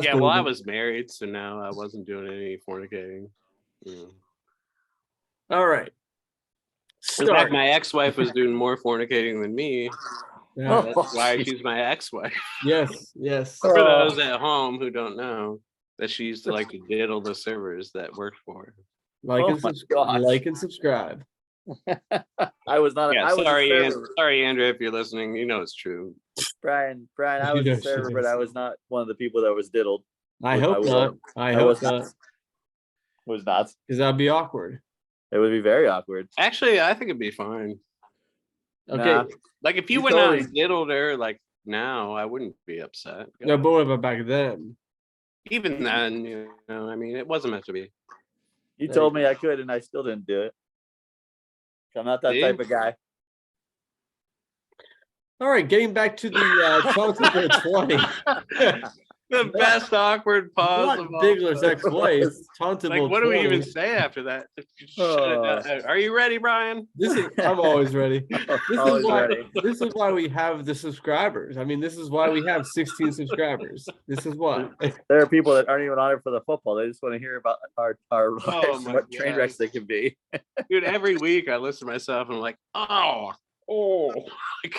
Speaker 2: Yeah, well, I was married, so now I wasn't doing any fornicating. Yeah.
Speaker 1: All right.
Speaker 2: In fact, my ex-wife was doing more fornicating than me.
Speaker 1: Yeah.
Speaker 2: That's why she's my ex-wife.
Speaker 1: Yes.
Speaker 2: For those at home who don't know, that she used to like to diddle the servers that worked for her.
Speaker 1: Like and subscribe.
Speaker 3: I was not.
Speaker 2: Yeah,
Speaker 3: I was
Speaker 2: sorry, Andrew, if you're listening. You know it's true.
Speaker 3: Brian, I was a server, but I was not one of the people that was diddled.
Speaker 1: I hope not. I hope not.
Speaker 3: Was not.
Speaker 1: Because that'd be awkward.
Speaker 3: It would be very awkward.
Speaker 2: Actually, I think it'd be fine.
Speaker 1: Okay.
Speaker 3: Nah.
Speaker 2: Like if you went out and diddled her, like now, I wouldn't be upset.
Speaker 1: No, but what about back then?
Speaker 2: Even then, you know, I mean, it wasn't meant to be.
Speaker 3: You told me I could, and I still didn't do it. I'm not that type of guy.
Speaker 1: All right, getting back to the Tonto 20.
Speaker 2: The best awkward pause of all.
Speaker 1: Bigler's ex-wife. Tonto
Speaker 2: Like, what do we even say after that? Are you ready, Brian?
Speaker 1: I'm always ready.
Speaker 3: Ready.
Speaker 1: This is why we have the subscribers. I mean, this is why we have 16 subscribers. This is why.
Speaker 3: There are people that aren't even on it for the football. They just want to hear about our lives and what train wrecks they can be.
Speaker 2: Dude, every week I listen to myself and I'm like,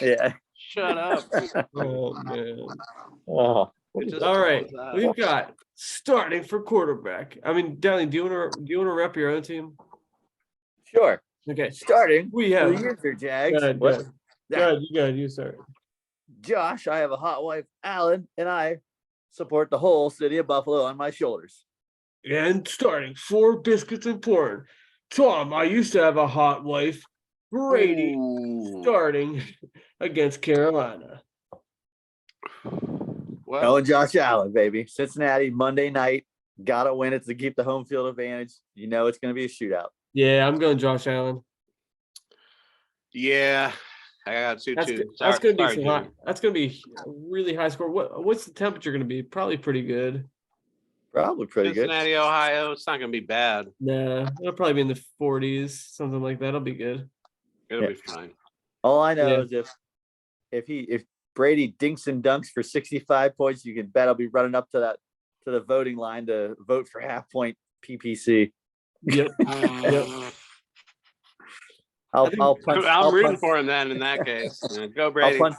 Speaker 3: yeah.
Speaker 2: Shut up.
Speaker 1: Oh man.
Speaker 3: Oh.
Speaker 1: All right, we've got starting for quarterback. I mean, Downey, do you want to rep your own team?
Speaker 3: Sure.
Speaker 1: Okay.
Speaker 3: Starting.
Speaker 1: We have
Speaker 3: the Jags.
Speaker 1: Go ahead. You start.
Speaker 3: Josh, I have a hot wife, Alan, and I support the whole city of Buffalo on my shoulders.
Speaker 1: And starting for biscuits and porn, Tom, I used to have a hot wife, Brady, starting against Carolina.
Speaker 3: Well, and Josh Allen, baby. Cincinnati, Monday night. Gotta win it to keep the home field advantage. You know it's going to be a shootout.
Speaker 1: Yeah, I'm going Josh Allen.
Speaker 2: Yeah, I got 2-2.
Speaker 1: That's going to be that's going to be a really high score. What's the temperature going to be? Probably pretty good.
Speaker 3: Probably pretty
Speaker 2: Cincinnati,
Speaker 3: good.
Speaker 2: Ohio. It's not going to be bad.
Speaker 1: Nah, it'll probably be in the 40s, something like that. It'll be good.
Speaker 2: It'll be fine.
Speaker 3: All I know is if Brady dinks and dunks for 65 points, you can bet I'll be running up to the voting line to vote for half point PPC.
Speaker 1: Yep.
Speaker 2: I'm rooting for him then in that case. Go Brady.
Speaker 3: I'm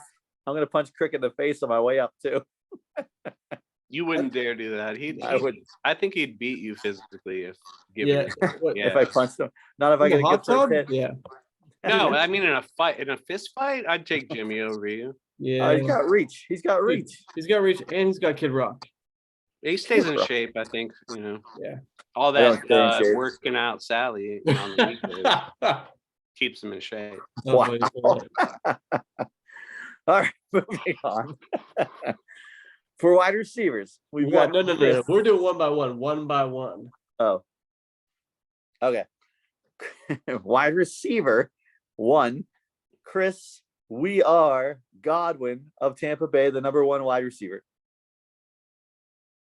Speaker 3: going to punch Crick in the face on my way up too.
Speaker 2: You wouldn't dare do that. I think he'd beat you physically if
Speaker 3: if I punched him. Not if I get a good first hit.
Speaker 1: Yeah.
Speaker 2: No, I mean in a fist fight, I'd take Jimmy over you.
Speaker 1: Yeah,
Speaker 3: he's got reach. He's got reach,
Speaker 1: and he's got Kid Rock.
Speaker 2: He stays in shape, I think. You know.
Speaker 1: Yeah.
Speaker 2: All that working out Sally on the weekend keeps him in shape.
Speaker 3: Wow. All right, moving on. For wide receivers, we've got
Speaker 1: no. We're doing one by one.
Speaker 3: Oh. Okay. Wide receiver 1, Chris. We are Godwin of Tampa Bay, the number 1 wide receiver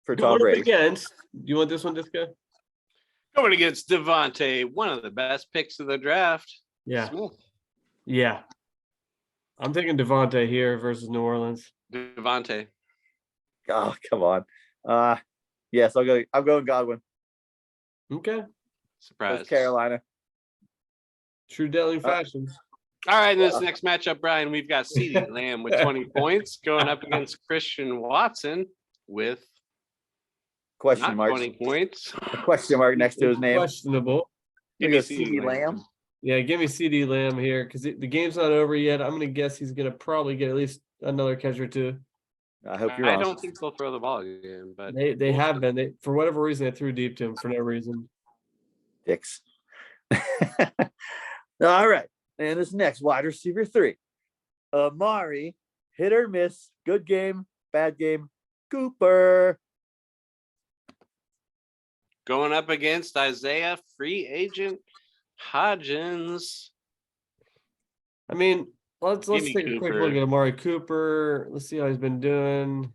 Speaker 3: for Tom Brady.
Speaker 1: Do you want this one, Disco?
Speaker 2: Going against Devontae, one of the best picks of the draft.
Speaker 1: Yeah.
Speaker 2: Smith.
Speaker 1: Yeah. I'm taking Devontae here versus New Orleans.
Speaker 2: Devontae.
Speaker 3: Oh, come on. Yes, I'm going Godwin.
Speaker 1: Okay.
Speaker 2: Surprise.
Speaker 3: That's Carolina.
Speaker 1: True Delling fashion.
Speaker 2: All right, in this next matchup, Brian, we've got CeeDee Lamb with 20 points going up against Christian Watson with
Speaker 3: question mark
Speaker 2: 20 points.
Speaker 3: A question mark next to his name.
Speaker 1: Questionable.
Speaker 2: Give me
Speaker 3: CeeDee Lamb.
Speaker 1: Yeah, give me CeeDee Lamb here because the game's not over yet. I'm going to guess he's going to probably get at least another catch or two.
Speaker 3: I hope you're wrong.
Speaker 2: I don't think they'll throw the ball again, but
Speaker 1: they have been. For whatever reason, they threw deep to him for no reason.
Speaker 3: Dicks. All right. And this next wide receiver 3. Amari, hit or miss, good game, bad game, Cooper.
Speaker 2: Going up against Isaiah, free agent Hodgins.
Speaker 1: I mean, let's
Speaker 2: Give me
Speaker 1: take a quick
Speaker 2: Cooper.
Speaker 1: look at Amari Cooper. Let's see how he's been doing.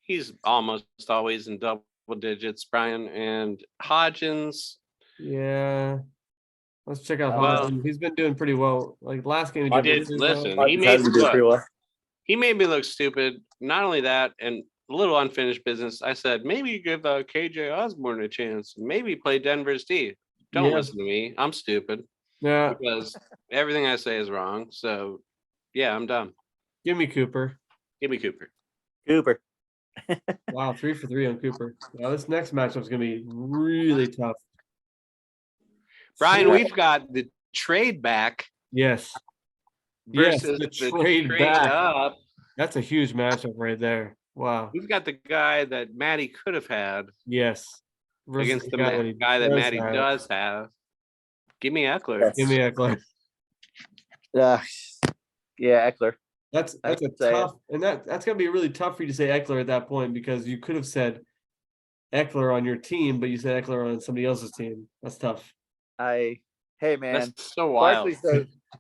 Speaker 2: He's almost always in double digits, Brian. And Hodgins.
Speaker 1: Yeah. Let's check out
Speaker 2: Well,
Speaker 1: Hodgins. He's been doing pretty well. Like last game,
Speaker 2: he did. Listen, he
Speaker 3: Hodgins
Speaker 2: made
Speaker 3: has been doing pretty
Speaker 2: look.
Speaker 3: well.
Speaker 2: He made me look stupid. Not only that, and a little unfinished business. I said maybe you give KJ Osborne a chance. Maybe play Denver's D. Don't listen to me. I'm stupid.
Speaker 1: Yeah.
Speaker 2: Because everything I say is wrong. So, yeah, I'm done.
Speaker 1: Give me Cooper.
Speaker 2: Give me Cooper.
Speaker 3: Cooper.
Speaker 1: Wow, 3 for 3 on Cooper. Now this next matchup is gonna be really tough.
Speaker 2: Brian, we've got the trade back.
Speaker 1: Yes.
Speaker 2: Versus
Speaker 1: the trade back.
Speaker 2: up.
Speaker 1: That's a huge matchup right there. Wow.
Speaker 2: We've got the guy that Maddie could have had.
Speaker 1: Yes.
Speaker 2: Against the guy that Maddie does have. Give me Eckler.
Speaker 3: Yes.
Speaker 1: Give me Eckler.
Speaker 3: Yeah, Eckler.
Speaker 1: That's a tough, and that's gonna be really tough for you to say Eckler at that point because you could have said Eckler on your team, but you said Eckler on somebody else's team. That's tough.
Speaker 3: Hey man,
Speaker 2: that's so wild.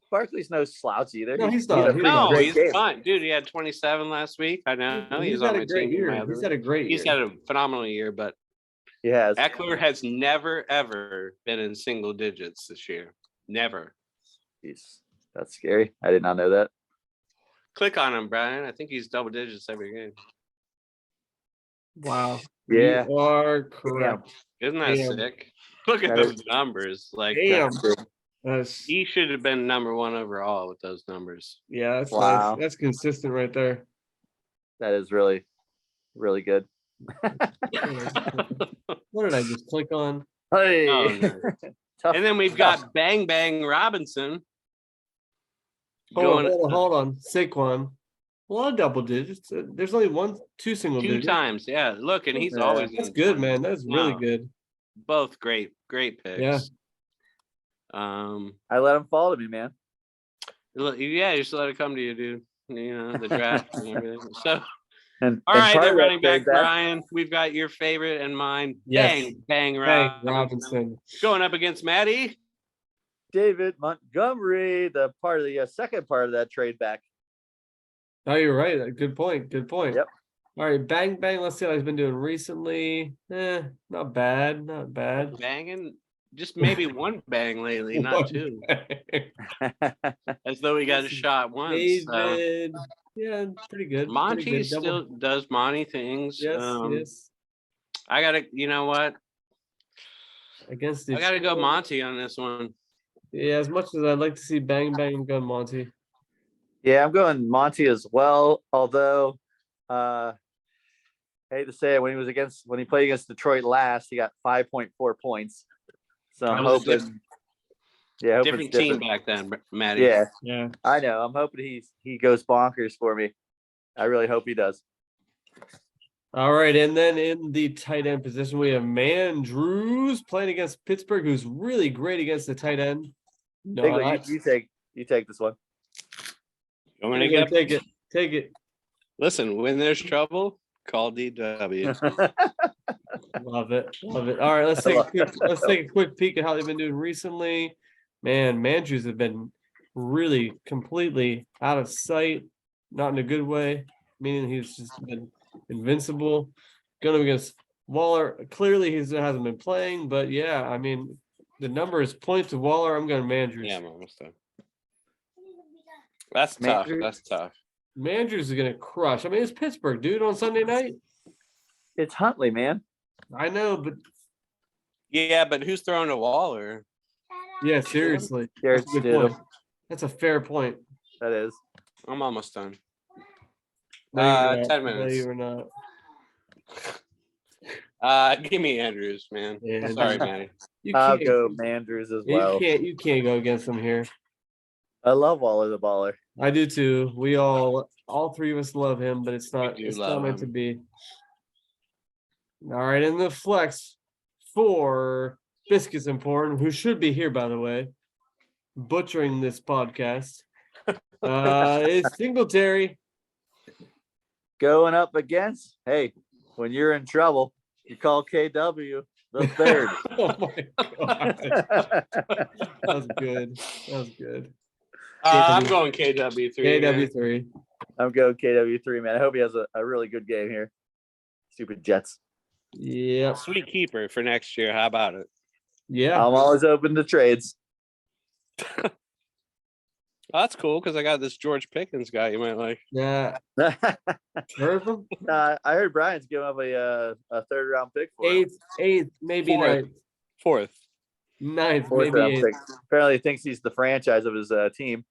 Speaker 3: Barkley's no slouch either.
Speaker 1: No, he's not.
Speaker 2: He's fine, dude. He had 27 last week. I know he's on my team.
Speaker 1: He's had a great year.
Speaker 2: He's had a phenomenal year, but
Speaker 3: yes,
Speaker 2: Eckler has never ever been in single digits this year. Never.
Speaker 3: Jeez, that's scary. I did not know that.
Speaker 2: Click on him, Brian. I think he's double digits every game.
Speaker 1: Wow.
Speaker 3: Yeah,
Speaker 1: you are correct.
Speaker 2: Isn't that sick? Look at those numbers. Like, he should have been number 1 overall with those numbers.
Speaker 1: Yeah, that's nice. That's consistent right there.
Speaker 3: That is really, really good.
Speaker 1: What did I just click on?
Speaker 3: Hey.
Speaker 2: Oh, no. And then we've got Bang Bang Robinson.
Speaker 1: Hold on. Saquon. A lot of double digits. There's only 2 single digits.
Speaker 2: 2 times. Yeah. Look, and he's always.
Speaker 1: That's good, man. That's really good.
Speaker 2: Both great picks.
Speaker 1: Yeah.
Speaker 3: I let him fall to me, man.
Speaker 2: Yeah, you just let it come to you, dude. You know, the draft and everything. So, all
Speaker 3: and
Speaker 2: right, then running back Brian, we've got your favorite and mine.
Speaker 1: Yes.
Speaker 2: Bang Robinson. Going up against Maddie.
Speaker 3: David Montgomery, the part of the second part of that trade back.
Speaker 1: Oh, you're right. Good point.
Speaker 3: Yep.
Speaker 1: All right, Bang Bang. Let's see how he's been doing recently. Not bad.
Speaker 2: Banging. Just maybe one bang lately, not 2. As though he got a shot once.
Speaker 1: David. Yeah, pretty good.
Speaker 2: Monty still does Monty things.
Speaker 1: Yes.
Speaker 2: I gotta, you know what?
Speaker 1: I
Speaker 2: gotta go Monty on this one.
Speaker 1: Yeah, as much as I'd like to see Bang Bang go Monty.
Speaker 3: Yeah, I'm going Monty as well. Although, I hate to say it, when he played against Detroit last, he got 5.4 points. So I'm hoping.
Speaker 2: Different team back then, Maddie.
Speaker 3: Yeah. I know. I'm hoping he goes bonkers for me. I really hope he does.
Speaker 1: All right, and then in the tight end position, we have Mandrews playing against Pittsburgh, who's really great against the tight end.
Speaker 3: You take this one.
Speaker 2: I'm gonna
Speaker 1: take it.
Speaker 2: Listen, when there's trouble, call DW.
Speaker 1: Love it. All right, let's take a quick peek at how they've been doing recently. Man, Mandrews have been really completely out of sight, not in a good way, meaning he's just been invincible. Going against Waller, clearly he hasn't been playing, but yeah, I mean, the numbers point to Waller. I'm going Mandrews.
Speaker 2: Yeah, I'm almost done. That's tough.
Speaker 1: Mandrews is going to crush. I mean, it's Pittsburgh, dude, on Sunday night.
Speaker 3: It's Huntley, man.
Speaker 1: I know, but
Speaker 2: who's throwing to Waller?
Speaker 1: Yeah, seriously.
Speaker 3: That's a good point.
Speaker 1: That's a fair point.
Speaker 3: That is.
Speaker 2: I'm almost done.
Speaker 1: 10
Speaker 2: minutes.
Speaker 1: No, you were
Speaker 2: not. Give me Andrews, man.
Speaker 1: Yeah,
Speaker 2: sorry, Manny.
Speaker 3: I'll go Mandrews as well.
Speaker 1: You can't go against him here.
Speaker 3: I love Waller the baller.
Speaker 1: I do too. We all 3 of us love him, but it's not meant to be. All right, in the flex for Biscuits Important, who should be here, by the way, butchering this podcast, is Singletary.
Speaker 3: Going up against, hey, when you're in trouble, you call KW. The third.
Speaker 1: Oh my god. That was good. That was good.
Speaker 2: I'm going KW3.
Speaker 1: KW3.
Speaker 3: I'm going KW3, man. I hope he has a really good game here. Stupid Jets.
Speaker 1: Yep.
Speaker 2: Sweet keeper for next year. How about it?
Speaker 1: Yeah.
Speaker 3: I'm always open to trades.
Speaker 2: Oh, that's cool because I got this George Pickens guy you might like.
Speaker 1: Yeah. Heard of him?
Speaker 3: I heard Brian's giving up a third round pick for him.
Speaker 1: Eighth, maybe
Speaker 2: Fourth.
Speaker 1: ninth.
Speaker 2: 4th.
Speaker 1: Ninth,
Speaker 3: Fourth
Speaker 1: maybe
Speaker 3: round
Speaker 1: eighth.
Speaker 3: pick. Apparently, he thinks he's the franchise of his team.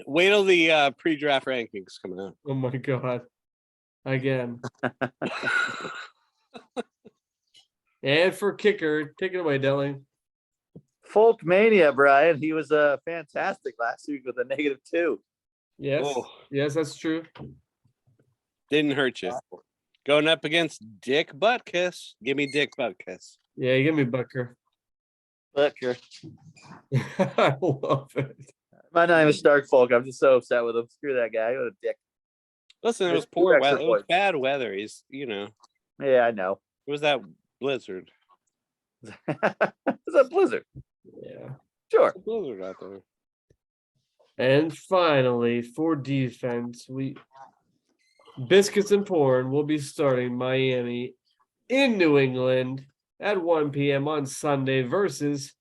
Speaker 2: Wait till the pre-draft rankings come out.
Speaker 1: Oh my god. Again. And for kicker, take it away, Delling.
Speaker 3: Folk mania, Brian. He was fantastic last week with a -2.
Speaker 1: Yes.
Speaker 2: Oh.
Speaker 1: Yes, that's true.
Speaker 2: Didn't hurt you. Going up against Dick Butkus. Give me Dick Butkus.
Speaker 1: Yeah, you give me Bucker.
Speaker 3: Butker.
Speaker 1: I love it.
Speaker 3: My name is Stark Folk. I'm just so upset with him. Screw that guy. What a dick.
Speaker 2: Listen, it was
Speaker 3: There's
Speaker 2: poor
Speaker 3: two extra
Speaker 2: weather. It was
Speaker 3: points.
Speaker 2: bad weather. He's,
Speaker 3: Yeah, I know.
Speaker 2: it was that blizzard.
Speaker 3: It's a blizzard.
Speaker 1: Yeah.
Speaker 3: Sure.
Speaker 2: It's a blizzard out there.
Speaker 1: And finally, for defense, Biscuits and Porn will be starting Miami in New England at 1 p.m. on Sunday versus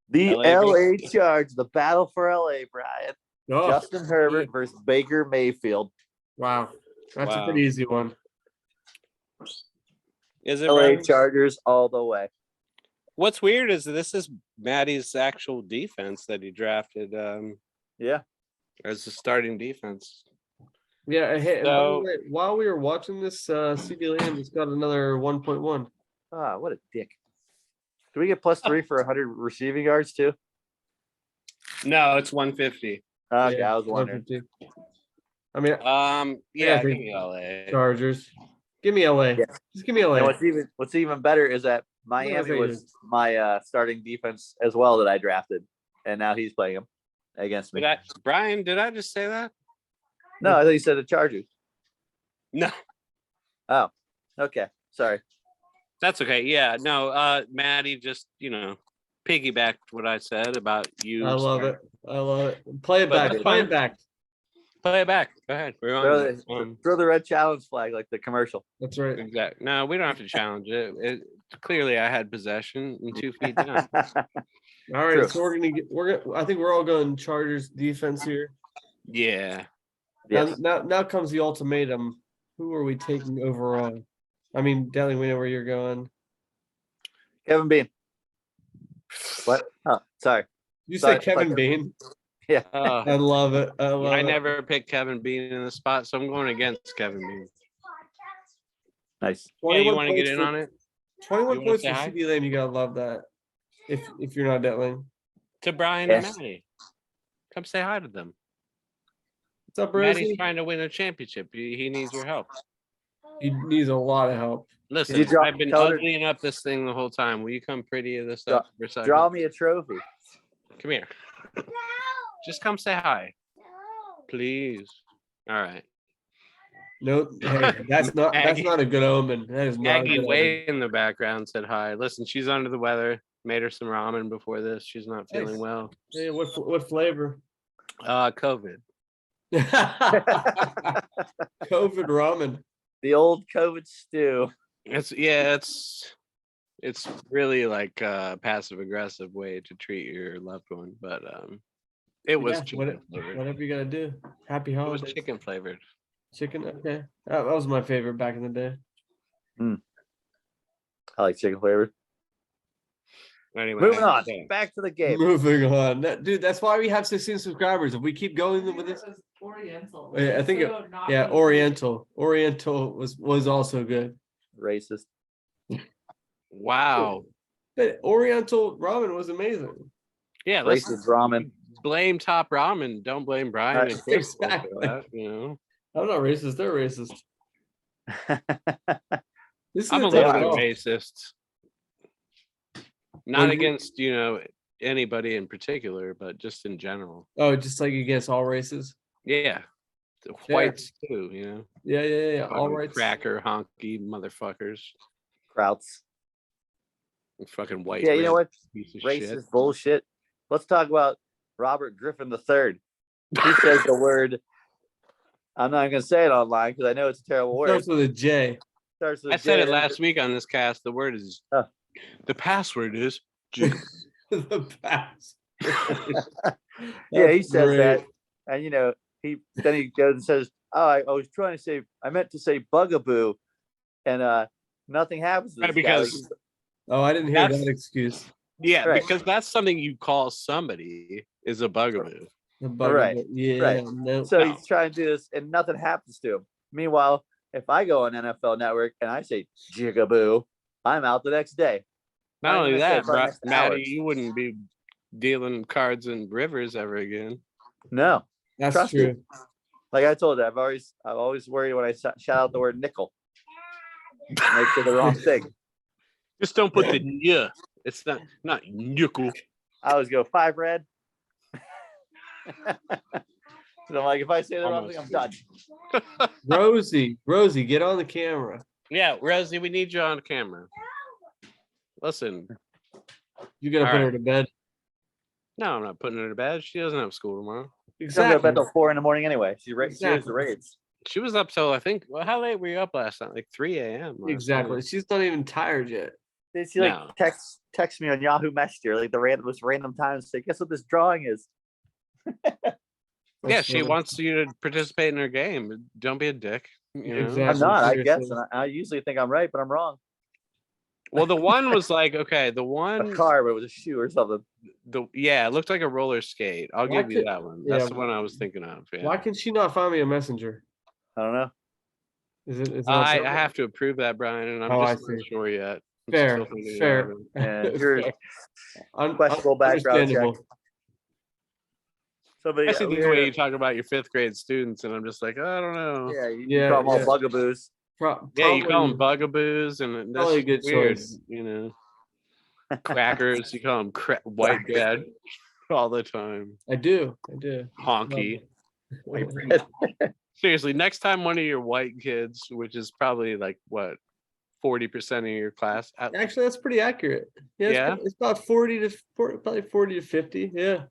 Speaker 3: The
Speaker 2: LA
Speaker 3: LA Charge, the battle for LA, Brian. Justin Herbert
Speaker 1: good.
Speaker 3: versus Baker Mayfield.
Speaker 1: Wow. That's a
Speaker 2: Wow.
Speaker 1: pretty easy one.
Speaker 2: Is it
Speaker 3: LA
Speaker 2: Brian?
Speaker 3: Chargers all the way.
Speaker 2: What's weird is this is Maddie's actual defense that he drafted
Speaker 3: Yeah.
Speaker 2: as the starting defense.
Speaker 1: Yeah, hey, and by the
Speaker 2: So-
Speaker 1: way, while we were watching this, CD Lamb has got another 1.1.
Speaker 3: Ah, what a dick. Do we get +3 for 100 receiving yards too?
Speaker 2: No, it's 150.
Speaker 3: Okay, I was wondering.
Speaker 1: 150. I mean,
Speaker 2: Yeah,
Speaker 1: I
Speaker 2: give
Speaker 1: think
Speaker 2: me LA.
Speaker 1: Chargers. Give me LA.
Speaker 3: Yeah.
Speaker 1: Just give me LA.
Speaker 3: And what's even better is that Miami was my starting defense as well that I drafted, and now he's playing him against me.
Speaker 2: Brian, did I just say that?
Speaker 3: No, I thought you said the Chargers.
Speaker 2: No,
Speaker 3: Oh, okay. Sorry.
Speaker 2: that's okay. Yeah, no, Maddie just, piggybacked what I said about you.
Speaker 1: I love it. I love it. Play it
Speaker 2: But
Speaker 1: back.
Speaker 2: that's
Speaker 1: Play
Speaker 2: fine.
Speaker 1: it back.
Speaker 2: Play it back. Go ahead. We're on.
Speaker 3: Throw the red challenge flag like the commercial.
Speaker 1: That's right.
Speaker 2: Exactly. No, we don't have to challenge it. Clearly, I had possession and 2 feet down.
Speaker 1: All right,
Speaker 3: True.
Speaker 1: so I think we're all going Chargers defense here.
Speaker 2: Yeah.
Speaker 3: Yes.
Speaker 1: Now comes the ultimatum. Who are we taking overall? I mean, Delly, we know where you're going.
Speaker 3: Kevin Bean. What? Oh, sorry.
Speaker 1: You
Speaker 3: Sorry,
Speaker 1: said Kevin
Speaker 3: fuck.
Speaker 1: Bean.
Speaker 3: Yeah.
Speaker 1: I love it. I love
Speaker 2: I
Speaker 1: it.
Speaker 2: never picked Kevin Bean in the spot, so I'm going against Kevin Bean.
Speaker 3: Nice.
Speaker 2: Yeah, you
Speaker 1: 21
Speaker 2: want to get
Speaker 1: points
Speaker 2: in
Speaker 1: for-
Speaker 2: on it?
Speaker 1: 21
Speaker 2: You wanna
Speaker 1: points
Speaker 2: say
Speaker 1: for
Speaker 2: hi?
Speaker 1: CD Lamb. You gotta love that. If you're not Delling.
Speaker 2: To Brian
Speaker 3: Yes.
Speaker 2: and Maddie. Come say hi to them.
Speaker 1: What's up,
Speaker 2: Maddie's
Speaker 1: Rosie?
Speaker 2: trying to win a championship. He needs your help.
Speaker 1: He needs a lot of help.
Speaker 2: Listen,
Speaker 3: you
Speaker 2: I've been
Speaker 3: tell her-
Speaker 2: uglying up this thing the whole time. Will you come pretty this
Speaker 3: Draw-
Speaker 2: up for a second?
Speaker 3: Draw me a trophy.
Speaker 2: Come here. Just come say hi. Please. All right.
Speaker 1: No, hey, that's not a good omen. That is not a
Speaker 2: Maggie
Speaker 1: good omen.
Speaker 2: way in the background said hi. Listen, she's under the weather. Made her some ramen before this. She's not feeling
Speaker 1: Nice.
Speaker 2: well.
Speaker 1: Hey, what flavor?
Speaker 2: COVID.
Speaker 1: COVID ramen.
Speaker 3: The old COVID stew.
Speaker 2: It's really like a passive aggressive way to treat your loved one, but it was
Speaker 1: Yeah,
Speaker 2: chicken flavored.
Speaker 1: whatever you gotta do. Happy
Speaker 2: It was
Speaker 1: holidays.
Speaker 2: chicken flavored.
Speaker 1: Chicken. Okay, that was my favorite back in the day.
Speaker 3: I like chicken flavored.
Speaker 2: Anyway,
Speaker 3: Moving on.
Speaker 2: okay.
Speaker 3: Back to the game.
Speaker 1: Moving on, dude. That's why we have 16 subscribers. If we keep going with this,
Speaker 4: Oriental.
Speaker 1: Yeah, I think Oriental. Oriental was also good.
Speaker 3: Racist.
Speaker 2: Wow.
Speaker 1: But Oriental ramen was amazing.
Speaker 2: Yeah, let's
Speaker 3: Racist ramen.
Speaker 2: blame Top Ramen. Don't blame Brian and Chris for
Speaker 1: Exactly.
Speaker 2: that,
Speaker 1: I'm not racist. They're racist. This
Speaker 2: I'm a
Speaker 1: isn't
Speaker 2: little
Speaker 1: at
Speaker 2: bit
Speaker 1: all.
Speaker 2: racist. Not
Speaker 1: Well, you-
Speaker 2: against, anybody in particular, but just in general.
Speaker 1: Oh, just like against all races.
Speaker 2: Yeah. The
Speaker 1: Yeah.
Speaker 2: whites too,
Speaker 1: Yeah. All
Speaker 2: fucking
Speaker 1: right.
Speaker 2: cracker honky motherfuckers.
Speaker 3: Krauts.
Speaker 2: Fucking white.
Speaker 3: Yeah, you know what?
Speaker 2: Piece of
Speaker 3: Racist
Speaker 2: shit.
Speaker 3: bullshit. Let's talk about Robert Griffin III. He says the word. I'm not going to say it online because I know it's a terrible word.
Speaker 1: Starts with a J.
Speaker 3: Starts with
Speaker 2: I said
Speaker 3: J.
Speaker 2: it last week on this cast. The word is. The password is.
Speaker 1: The past.
Speaker 3: Yeah, he says
Speaker 1: great.
Speaker 3: that, and you know, he goes and says, "Oh, I was trying to say, I meant to say bugaboo," and nothing happens to this
Speaker 2: because
Speaker 3: guy.
Speaker 1: Oh, I didn't hear that excuse.
Speaker 2: Yeah,
Speaker 3: Right.
Speaker 2: because that's something you call somebody is a bugaboo.
Speaker 3: Right.
Speaker 1: Yeah.
Speaker 3: Right.
Speaker 1: No.
Speaker 3: So he's trying to do this, and nothing happens to him. Meanwhile, if I go on NFL Network and I say jigaboo, I'm out the next day.
Speaker 2: Not only that, Maddie,
Speaker 3: hour.
Speaker 2: you wouldn't be dealing cards in rivers ever again.
Speaker 3: No,
Speaker 1: that's
Speaker 3: trust
Speaker 1: true.
Speaker 3: me. Like I told you, I've always worried when I shout out the word nickel. Make sure the wrong thing.
Speaker 2: Just don't put the yeah. It's not nickel.
Speaker 3: I always go 5 red. So I'm like, if I say the wrong thing, I'm done.
Speaker 1: Rosie, get on the camera.
Speaker 2: Yeah, Rosie, we need you on camera. Listen.
Speaker 1: You gotta put her to bed.
Speaker 2: No, I'm not putting her to bed. She doesn't have school tomorrow.
Speaker 3: Exactly. She's going to bed till 4 in the anyway. She has the raids.
Speaker 2: She was up till I think. Well, how late were you up last night? Like 3 a.m.
Speaker 1: Exactly. Night. She's not even tired yet.
Speaker 3: She text me on Yahoo Messenger like the most random times. Say, guess what this drawing is?
Speaker 2: Yeah, she wants you to participate in her game. Don't be a dick. You know?
Speaker 1: Exactly.
Speaker 3: I'm not. I guess, and I usually think I'm right, but I'm wrong.
Speaker 2: Well, the one was like, okay, the one
Speaker 3: a car, but it was a shoe or something.
Speaker 2: It looked like a roller skate. I'll give you that one. That's the one I was thinking of. Yeah.
Speaker 1: Why can she not find me a messenger?
Speaker 3: I don't know.
Speaker 1: Is it?
Speaker 2: I have to approve that, Brian, and I'm just not sure yet.
Speaker 1: Fair.
Speaker 3: You're questionable background check.
Speaker 2: I see the way you talk about your 5th grade students, and I'm just like, I don't know.
Speaker 3: Yeah, you call them all bugaboos.
Speaker 2: Yeah, you call them bugaboos, and that's
Speaker 1: a good
Speaker 2: weird.
Speaker 1: Choice.
Speaker 2: You know, crackers. You call them white bread all the time.
Speaker 1: I do.
Speaker 2: Honky. Seriously, next time one of your white kids, which is probably like what 40% of your class.
Speaker 1: Actually, that's pretty accurate. Yeah, it's about 40 to 50. Yeah.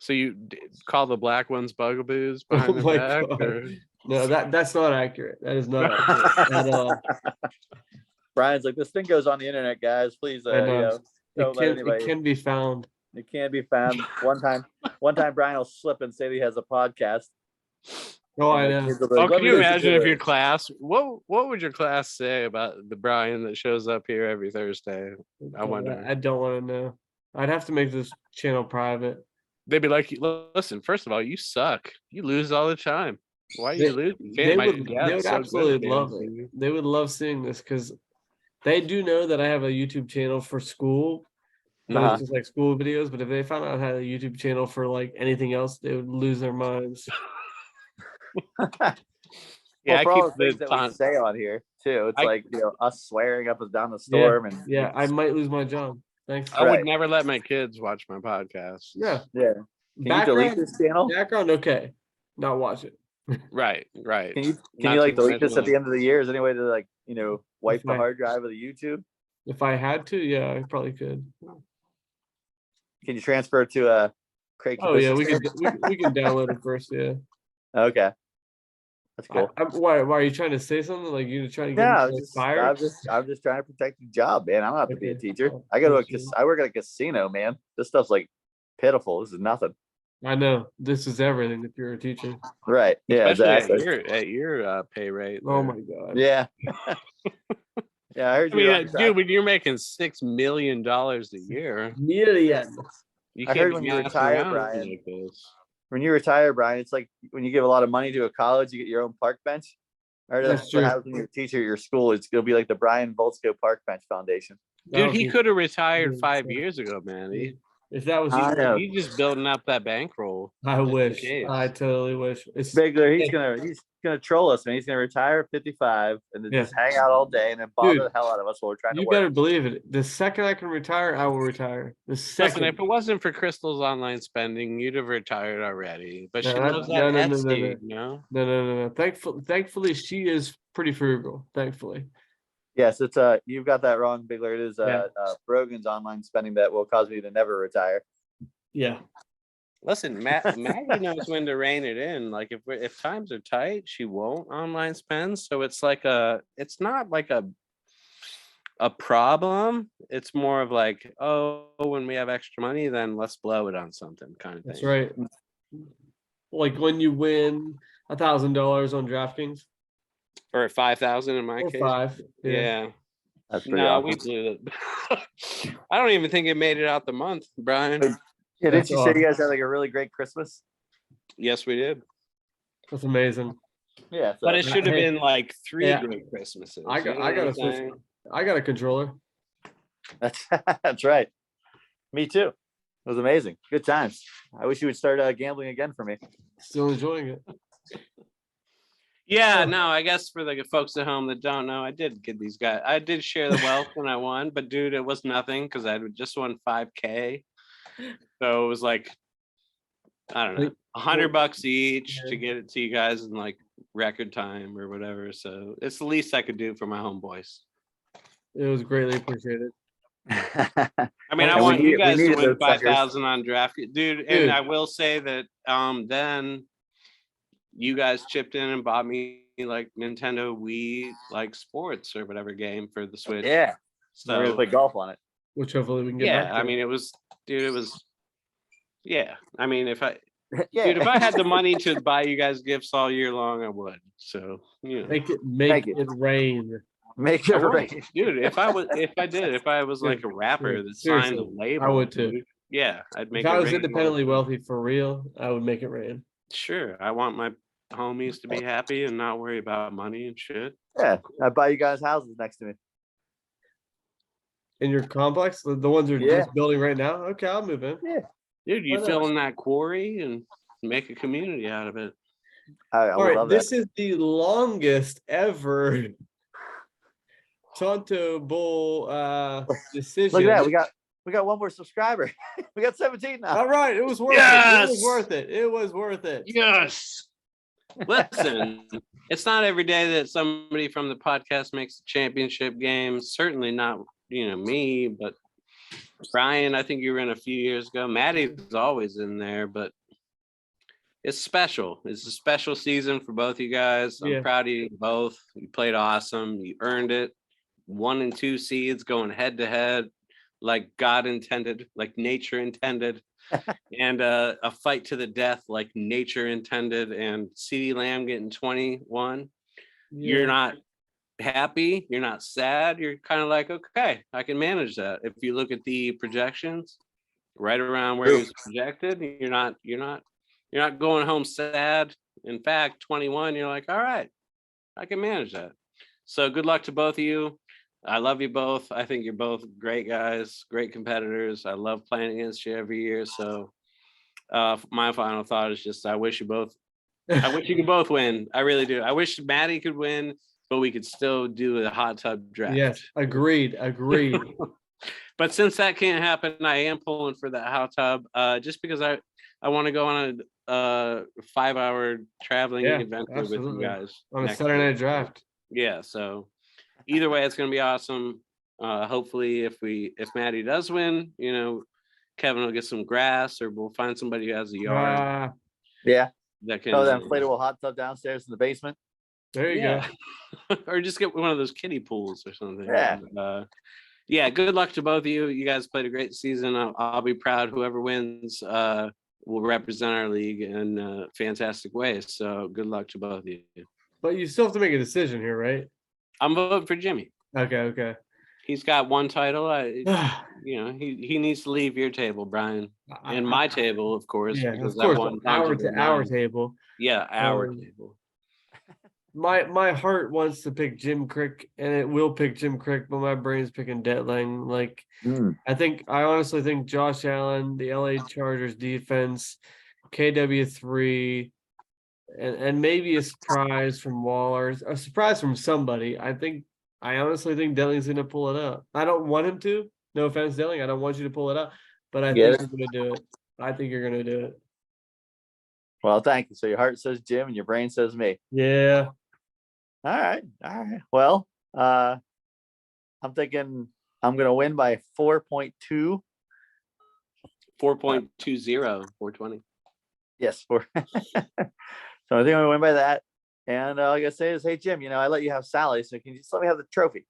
Speaker 2: So you call the black ones bugaboos behind the back? Or?
Speaker 3: No,
Speaker 1: that's not accurate. That is not accurate at all.
Speaker 3: Brian's like, this thing goes on the internet, guys. Please,
Speaker 1: it can be found.
Speaker 3: It can be found. One time Brian will slip and say that he has a podcast.
Speaker 1: Oh, I know.
Speaker 2: Like, can you imagine if your class? What would your class say about the Brian that shows up here every Thursday? I wonder.
Speaker 1: I don't want to know. I'd have to make this channel private.
Speaker 2: They'd be like, listen, first of all, you suck. You lose all the time. Why are you losing?
Speaker 1: They would absolutely love it. They would love seeing this because they do know that I have a YouTube channel for school. But it's just like school videos. But if they found out I had a YouTube channel for like anything else, they would lose their minds.
Speaker 3: Yeah, for all the things that we say on here too. It's like, you know, us swearing up and down the storm,
Speaker 1: and I might lose my job. Thanks.
Speaker 2: I would never let my kids watch my podcast.
Speaker 1: Yeah.
Speaker 3: Can you delete this channel?
Speaker 1: Background, okay. Not watch it.
Speaker 2: Right.
Speaker 3: Can you like delete this at the end of the year? Is there any way to like, you know, wipe the hard drive of the YouTube?
Speaker 1: If I had to, yeah, I probably could.
Speaker 3: Can you transfer it to Craig?
Speaker 1: Oh yeah, we can download it first. Yeah.
Speaker 3: Okay. That's cool.
Speaker 1: Why are you trying to say something? Like you're trying to get me fired?
Speaker 3: I'm just trying to protect your job, man. I don't have to be a teacher. I work at a casino, man. This stuff's like pitiful. This is nothing.
Speaker 1: I know. This is everything if you're a teacher.
Speaker 3: Right. Yeah.
Speaker 2: Especially
Speaker 3: exactly.
Speaker 2: at your pay rate.
Speaker 1: Oh my god.
Speaker 3: Yeah. Yeah, I heard you.
Speaker 2: Dude, when you're making $6 million a year.
Speaker 3: I heard when you retire, Brian. Like this. When you retire, Brian, it's like when you give a lot of money to a college, you get your own park bench. Or that's what happens when you're a teacher at your school. It'll be like the Brian Volsko Park Bench Foundation.
Speaker 2: Dude, he could have retired 5 years ago, man.
Speaker 1: If that was
Speaker 2: he's just building up that bankroll.
Speaker 1: I wish. I totally wish.
Speaker 3: It's Bigler. He's gonna troll us, man. He's gonna retire at 55 and then just hang out all day and then bother the hell out of us while we're trying to work.
Speaker 1: You better believe it. The second I can retire, I will retire. Listen,
Speaker 2: if it wasn't for Crystal's online spending, you'd have retired already. But she loves that Etsy,
Speaker 1: No. Thankfully, she is pretty frugal. Thankfully.
Speaker 3: Yes, it's you've got that wrong, Bigler. It is Brogan's online spending that will cause me to never retire.
Speaker 1: Yeah.
Speaker 2: Listen, Maggie knows when to rein it in. Like if times are tight, she won't online spend. So it's not like a problem. It's more of like, oh, when we have extra money, then let's blow it on something kind of thing.
Speaker 1: That's right. Like when you win $1,000 on DraftKings.
Speaker 2: Or 5,000 in my
Speaker 1: Or
Speaker 2: case.
Speaker 1: 5.
Speaker 2: Yeah.
Speaker 3: That's pretty awesome.
Speaker 2: We blew it. I don't even think it made it out the month, Brian.
Speaker 3: Yeah, didn't you say you guys had like a really great Christmas?
Speaker 2: Yes, we did.
Speaker 1: That's amazing.
Speaker 3: Yeah,
Speaker 2: but it should have been like 3 great Christmases.
Speaker 1: I got a controller.
Speaker 3: That's right. Me too. It was amazing. Good times. I wish you would start gambling again for me.
Speaker 1: Still enjoying it.
Speaker 2: Yeah, no, I guess for the folks at home that don't know, I did get these guys. I did share the wealth when I won, but dude, it was nothing because I just won 5K. So it was like, I don't know, $100 each to get it to you guys in like record time or whatever. So it's the least I could do for my homeboys.
Speaker 1: It was greatly appreciated.
Speaker 2: I mean, I want you guys to win 5,000 on draft, dude. And I will say that then you guys chipped in and bought me like Nintendo Wii like sports or whatever game for the Switch.
Speaker 3: Yeah.
Speaker 2: So
Speaker 3: we're gonna play golf on it.
Speaker 1: Which hopefully we can get back to.
Speaker 2: I mean, it was I mean, if I had the money to buy you guys gifts all year long, I would. So
Speaker 1: make it rain.
Speaker 3: Make it rain.
Speaker 2: Dude, if I was like a rapper that signed a label,
Speaker 1: I would too.
Speaker 2: Dude, yeah, I'd make
Speaker 1: if I was independently wealthy for real, I would make it rain.
Speaker 2: Sure. I want my homies to be happy and not worry about money and shit.
Speaker 3: Yeah, I buy you guys houses next to me.
Speaker 1: In your complex? The ones you're just building right now? Okay, I'll move in.
Speaker 3: Yeah.
Speaker 2: Dude, you fill in that quarry and make a community out of it.
Speaker 3: All right,
Speaker 1: this is the longest ever Tonto Bowl decision.
Speaker 3: Look at that. We got one more subscriber. We got 17 now.
Speaker 1: All right, it was worth it. It was worth it. It was worth it.
Speaker 2: Yes. Listen, it's not every day that somebody from the podcast makes a championship game. Certainly not, me, but Brian, I think you were in a few years ago. Maddie's always in there, but it's special. It's a special season for both you guys. I'm proud of you both. You played awesome. You earned it. 1 and 2 seeds going head to head, like God intended, like nature intended, and a fight to the death, like nature intended. And CeeDee Lamb getting 21. You're not happy. You're not sad. You're kind of like, okay, I can manage that. If you look at the projections, right around where he was projected, you're not going home sad. In fact, 21, you're like, all right, I can manage that. So good luck to both of you. I love you both. I think you're both great guys, great competitors. I love playing against you every year. So my final thought is just I wish you could both win. I really do. I wish Maddie could win, but we could still do a hot tub draft.
Speaker 1: Yes, agreed.
Speaker 2: But since that can't happen, I am pulling for that hot tub just because I want to go on a 5-hour traveling adventure with you guys.
Speaker 1: On a Saturday night draft.
Speaker 2: Yeah, so either way, it's going to be awesome. Hopefully, if Maddie does win, Kevin will get some grass, or we'll find somebody who has a yard. That can.
Speaker 3: That inflatable hot tub downstairs in the basement.
Speaker 1: There you go.
Speaker 2: Or just get one of those kiddie pools or something.
Speaker 3: Yeah.
Speaker 2: Good luck to both of you. You guys played a great season. I'll be proud. Whoever wins will represent our league in a fantastic way. So good luck to both of you.
Speaker 1: But you still have to make a decision here, right?
Speaker 2: I'm voting for Jimmy.
Speaker 1: Okay.
Speaker 2: He's got one title. He needs to leave your table, Brian, and my table, of course.
Speaker 1: Yeah, of course. Our table.
Speaker 2: Yeah, our table.
Speaker 1: My heart wants to pick Jim Crick, and it will pick Jim Crick, but my brain's picking Detling. Like, I honestly think Josh Allen, the LA Chargers defense, KW3, and maybe a surprise from Waller, a surprise from somebody. I honestly think Detling's going to pull it out. I don't want him to. No offense, Detling. I don't want you to pull it out, but I think you're going to do it. I think you're going to do it.
Speaker 3: Well, thank you. So your heart says Jim and your brain says me.
Speaker 1: Yeah.
Speaker 3: All right. Well, I'm thinking I'm gonna win by 4.2.
Speaker 2: 4.20, 420.
Speaker 3: Yes, 4. So I think I'm gonna win by that. And all I gotta say is, hey Jim, I let you have Sally, so can you just let me have the trophy?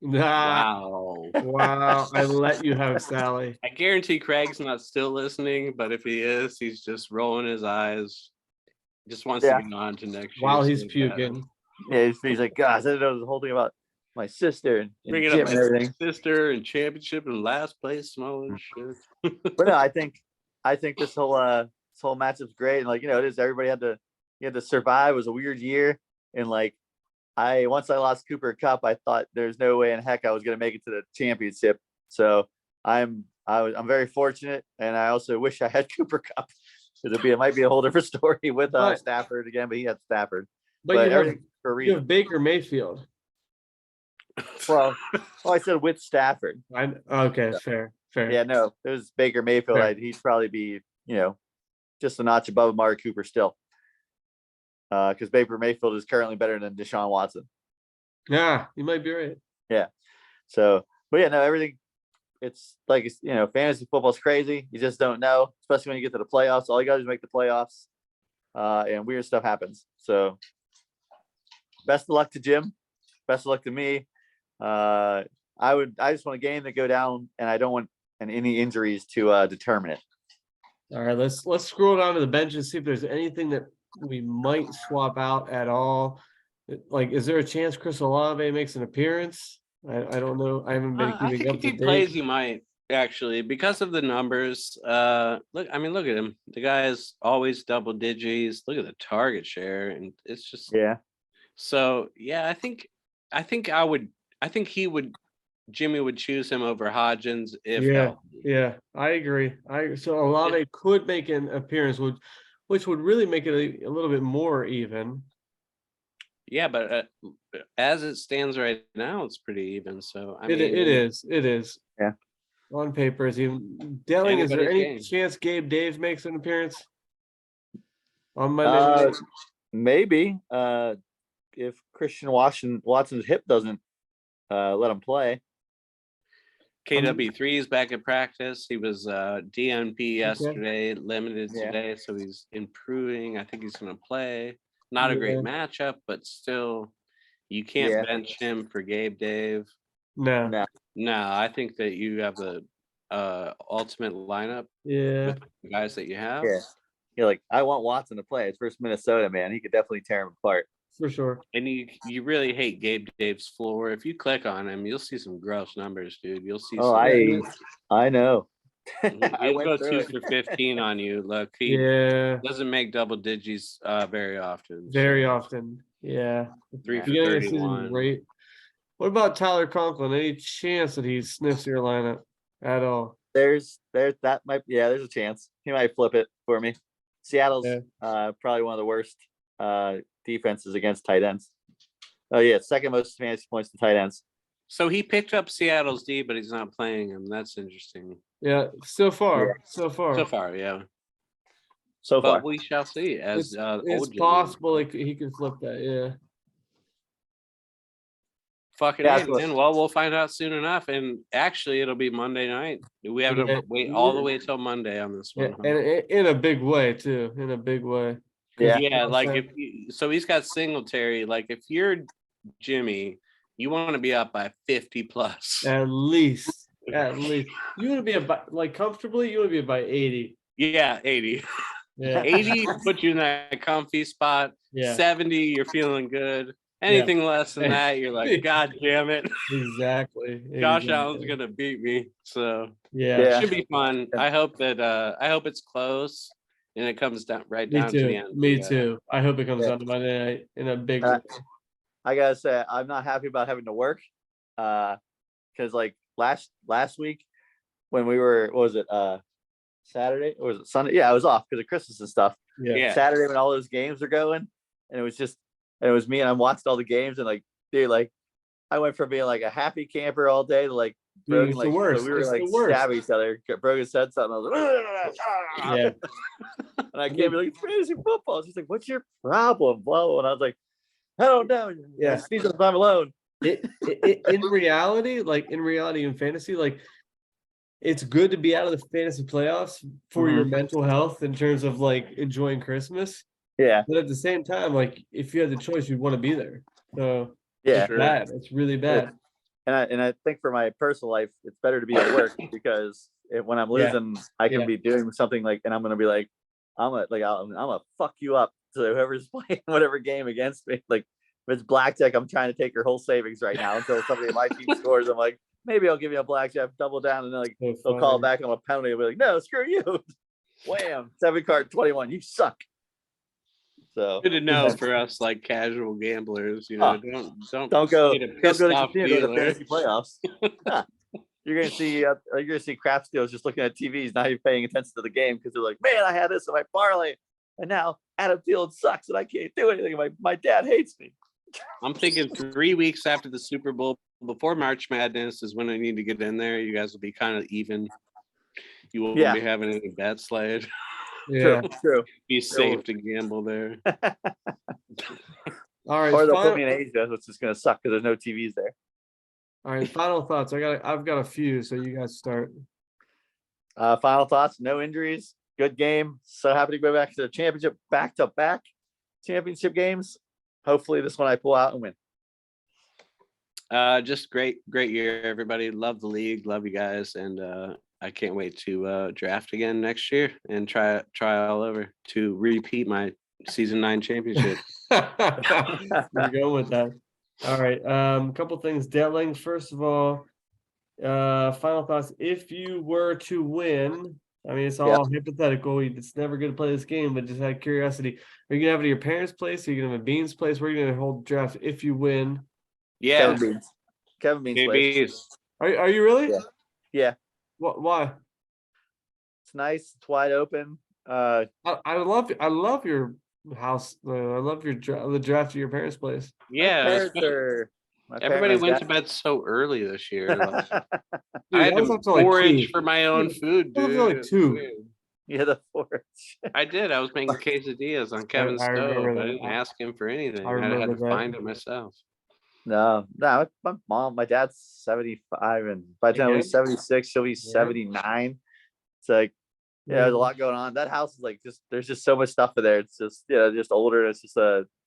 Speaker 1: Nah,
Speaker 2: Wow.
Speaker 1: wow. I let you have Sally.
Speaker 2: I guarantee Craig's not still listening, but if he is, he's just rolling his eyes. Just wants to get on to next year.
Speaker 1: While he's puking.
Speaker 3: Yeah, he's like, God, I said the whole thing about my sister and
Speaker 2: bringing
Speaker 3: Jim
Speaker 2: up my
Speaker 3: and everything.
Speaker 2: sister and championship and last place, smaller shit.
Speaker 3: But no, I think this whole matchup's great, and like it is. Everybody had to survive. It was a weird year, and like once I lost Cooper Cup, I thought there's no way in heck I was gonna make it to the championship. So I'm very fortunate, and I also wish I had Cooper Cup because it might be a whole different story with Stafford again, but he had Stafford.
Speaker 1: But
Speaker 3: everything for a
Speaker 1: you
Speaker 3: reason.
Speaker 1: have Baker Mayfield.
Speaker 3: Well, I said with Stafford.
Speaker 1: Okay, fair.
Speaker 3: Yeah, no, it was Baker Mayfield. He'd probably be, just a notch above Amari Cooper still. Because Baker Mayfield is currently better than Deshaun Watson.
Speaker 1: Yeah, you might be right.
Speaker 3: Yeah. So, but yeah, no, everything. It's like fantasy football's crazy. You just don't know, especially when you get to the playoffs. All you got to do is make the playoffs, and weird stuff happens. So, best of luck to Jim. Best of luck to me. I just want a game to go down, and I don't want any injuries to determine it.
Speaker 1: All right, let's scroll down to the bench and see if there's anything that we might swap out at all. Like, is there a chance Chris Olave makes an appearance? I don't know. I haven't been keeping up to date.
Speaker 2: If he plays, he might actually because of the numbers. Look at him. The guy is always double digits. Look at the target share, and it's just So yeah, I think Jimmy would choose him over Hodgins if healthy.
Speaker 1: Yeah, I agree. So Olave could make an appearance, which would really make it a little bit more even.
Speaker 2: Yeah, but as it stands right now, it's pretty even. So
Speaker 1: it is.
Speaker 3: Yeah.
Speaker 1: On paper, is even. Delling, is there any chance Gabe Daves makes an appearance on Monday night?
Speaker 3: Maybe. If Christian Watson's hip doesn't let him play.
Speaker 2: KW3 is back at practice. He was DNP yesterday, limited today, so he's improving. I think he's going to play. Not a great matchup, but still, you can't bench him for Gabe Dave.
Speaker 1: No,
Speaker 2: I think that you have the ultimate lineup.
Speaker 1: With
Speaker 2: the guys that you have.
Speaker 3: Yeah, you're like, I want Watson to play. It's versus Minnesota, man. He could definitely tear him apart.
Speaker 1: For sure.
Speaker 2: And you really hate Gabe Dave's floor. If you click on him, you'll see some gross numbers, dude. You'll see.
Speaker 3: I know.
Speaker 2: He'll go 2 for 15 on you. Look, he doesn't make double digits very often.
Speaker 1: Often. Yeah.
Speaker 2: 3 for 31.
Speaker 1: Great. What about Tyler Conklin? Any chance that he sniffs your lineup at all?
Speaker 3: There's a chance. He might flip it for me. Seattle's probably one of the worst defenses against tight ends. Oh yeah, second most fantasy points to tight ends.
Speaker 2: So he picked up Seattle's D, but he's not playing him. That's interesting.
Speaker 1: Yeah, so far.
Speaker 2: Yeah.
Speaker 3: But
Speaker 2: we shall see. As
Speaker 1: it's possible he can flip that. Yeah.
Speaker 2: Fucking man. Well, we'll find out soon enough. And actually, it'll be Monday night. We have to wait all the way till Monday on this one.
Speaker 1: And in a big way too. In a big way.
Speaker 2: Yeah, like so he's got Singletary. Like if you're Jimmy, you want to be up by 50 plus.
Speaker 1: At least. You want to be comfortably, you want to be by 80.
Speaker 2: Yeah, 80.
Speaker 1: Yeah.
Speaker 2: 80 put you in that comfy spot. 70, you're feeling good. Anything less than that, you're like, God damn it.
Speaker 1: Exactly.
Speaker 2: Josh Allen's gonna beat me. So
Speaker 1: it
Speaker 2: should be fun. I hope it's close and it comes down to the end.
Speaker 1: Me too. I hope it comes down to Monday night in a big way.
Speaker 3: I gotta say, I'm not happy about having to work. Because like last week when we were, what was it, Saturday or was it Sunday? Yeah, I was off because of Christmas and stuff.
Speaker 1: Yeah.
Speaker 3: Saturday when all those games are going, and it was me, and I watched all the games, and like, dude, like I went from being like a happy camper all day to like Brogan,
Speaker 1: the worst.
Speaker 3: So we were stabbing each other. Brogan said something, I was like, and I came like, it's fantasy football. She's like, what's your problem? Blah, blah. And I was like, I don't know. Yeah, I'm alone.
Speaker 1: In reality, in fantasy, like it's good to be out of the fantasy playoffs for your mental health in terms of like enjoying Christmas.
Speaker 3: Yeah.
Speaker 1: But at the same time, like if you had the choice, you'd want to be there. So
Speaker 3: Yeah.
Speaker 1: it's bad. It's really bad.
Speaker 3: And I think for my personal life, it's better to be at work because when I'm losing, I can be doing something like, and I'm gonna be like, I'm gonna fuck you up to whoever's playing whatever game against me. Like if it's blackjack, I'm trying to take your whole savings right now until somebody in my team scores. I'm like, maybe I'll give you a blackjack, double down, and then like they'll call back on a penalty. I'll be like, no, screw you. Wham, 7 card 21. You suck. So
Speaker 2: good to know for us like casual gamblers, you know, don't
Speaker 3: go
Speaker 2: to piss off
Speaker 3: to the
Speaker 2: dealers.
Speaker 3: fantasy playoffs. You're gonna see crap steals just looking at TVs, not even paying attention to the game because they're like, man, I had this in my parlay, and now Adam Thielen sucks and I can't do anything. My dad hates me.
Speaker 2: I'm thinking 3 weeks after the Super Bowl, before March Madness, is when I need to get in there. You guys will be kind of even. You won't be having any bet slide.
Speaker 1: Yeah,
Speaker 3: true.
Speaker 2: Be safe to gamble there.
Speaker 1: All right.
Speaker 3: Or they'll put me in Asia, which is gonna suck because there's no TVs there.
Speaker 1: All right. Final thoughts. I've got a few, so you guys start.
Speaker 3: Final thoughts. No injuries. Good game. So happy to go back to the championship, back-to-back championship games. Hopefully this one I pull out and win.
Speaker 2: Just great year, everybody. Love the league, love you guys, and I can't wait to draft again next year and try all over to repeat my season 9 championship.
Speaker 1: We're going with that. All right. A couple things. Detlings, first of all, final thoughts. If you were to win, I mean, it's all hypothetical. It's never going to play this game, but just out of curiosity, are you going to have it at your parents' place? Are you going to have a Beans' place? Where are you going to hold the draft if you win?
Speaker 2: Yeah.
Speaker 3: Kevin Beans' place.
Speaker 1: Are you really?
Speaker 3: Yeah.
Speaker 1: Why?
Speaker 3: It's nice. It's wide open.
Speaker 1: I love your house. I love the draft at your parents' place.
Speaker 2: Yeah. Everybody went to bed so early this year. Like, I had to forage for my own food, dude.
Speaker 1: Like 2.
Speaker 3: Yeah, the forage.
Speaker 2: I did. I was making quesadillas on Kevin's stove. I didn't ask him for anything. I had to find it myself.
Speaker 3: No, my dad's 75, and by the time he's 76, she'll be 79. It's like, there's a lot going on. That house is like there's just so much stuff in there. It's just just older. It's just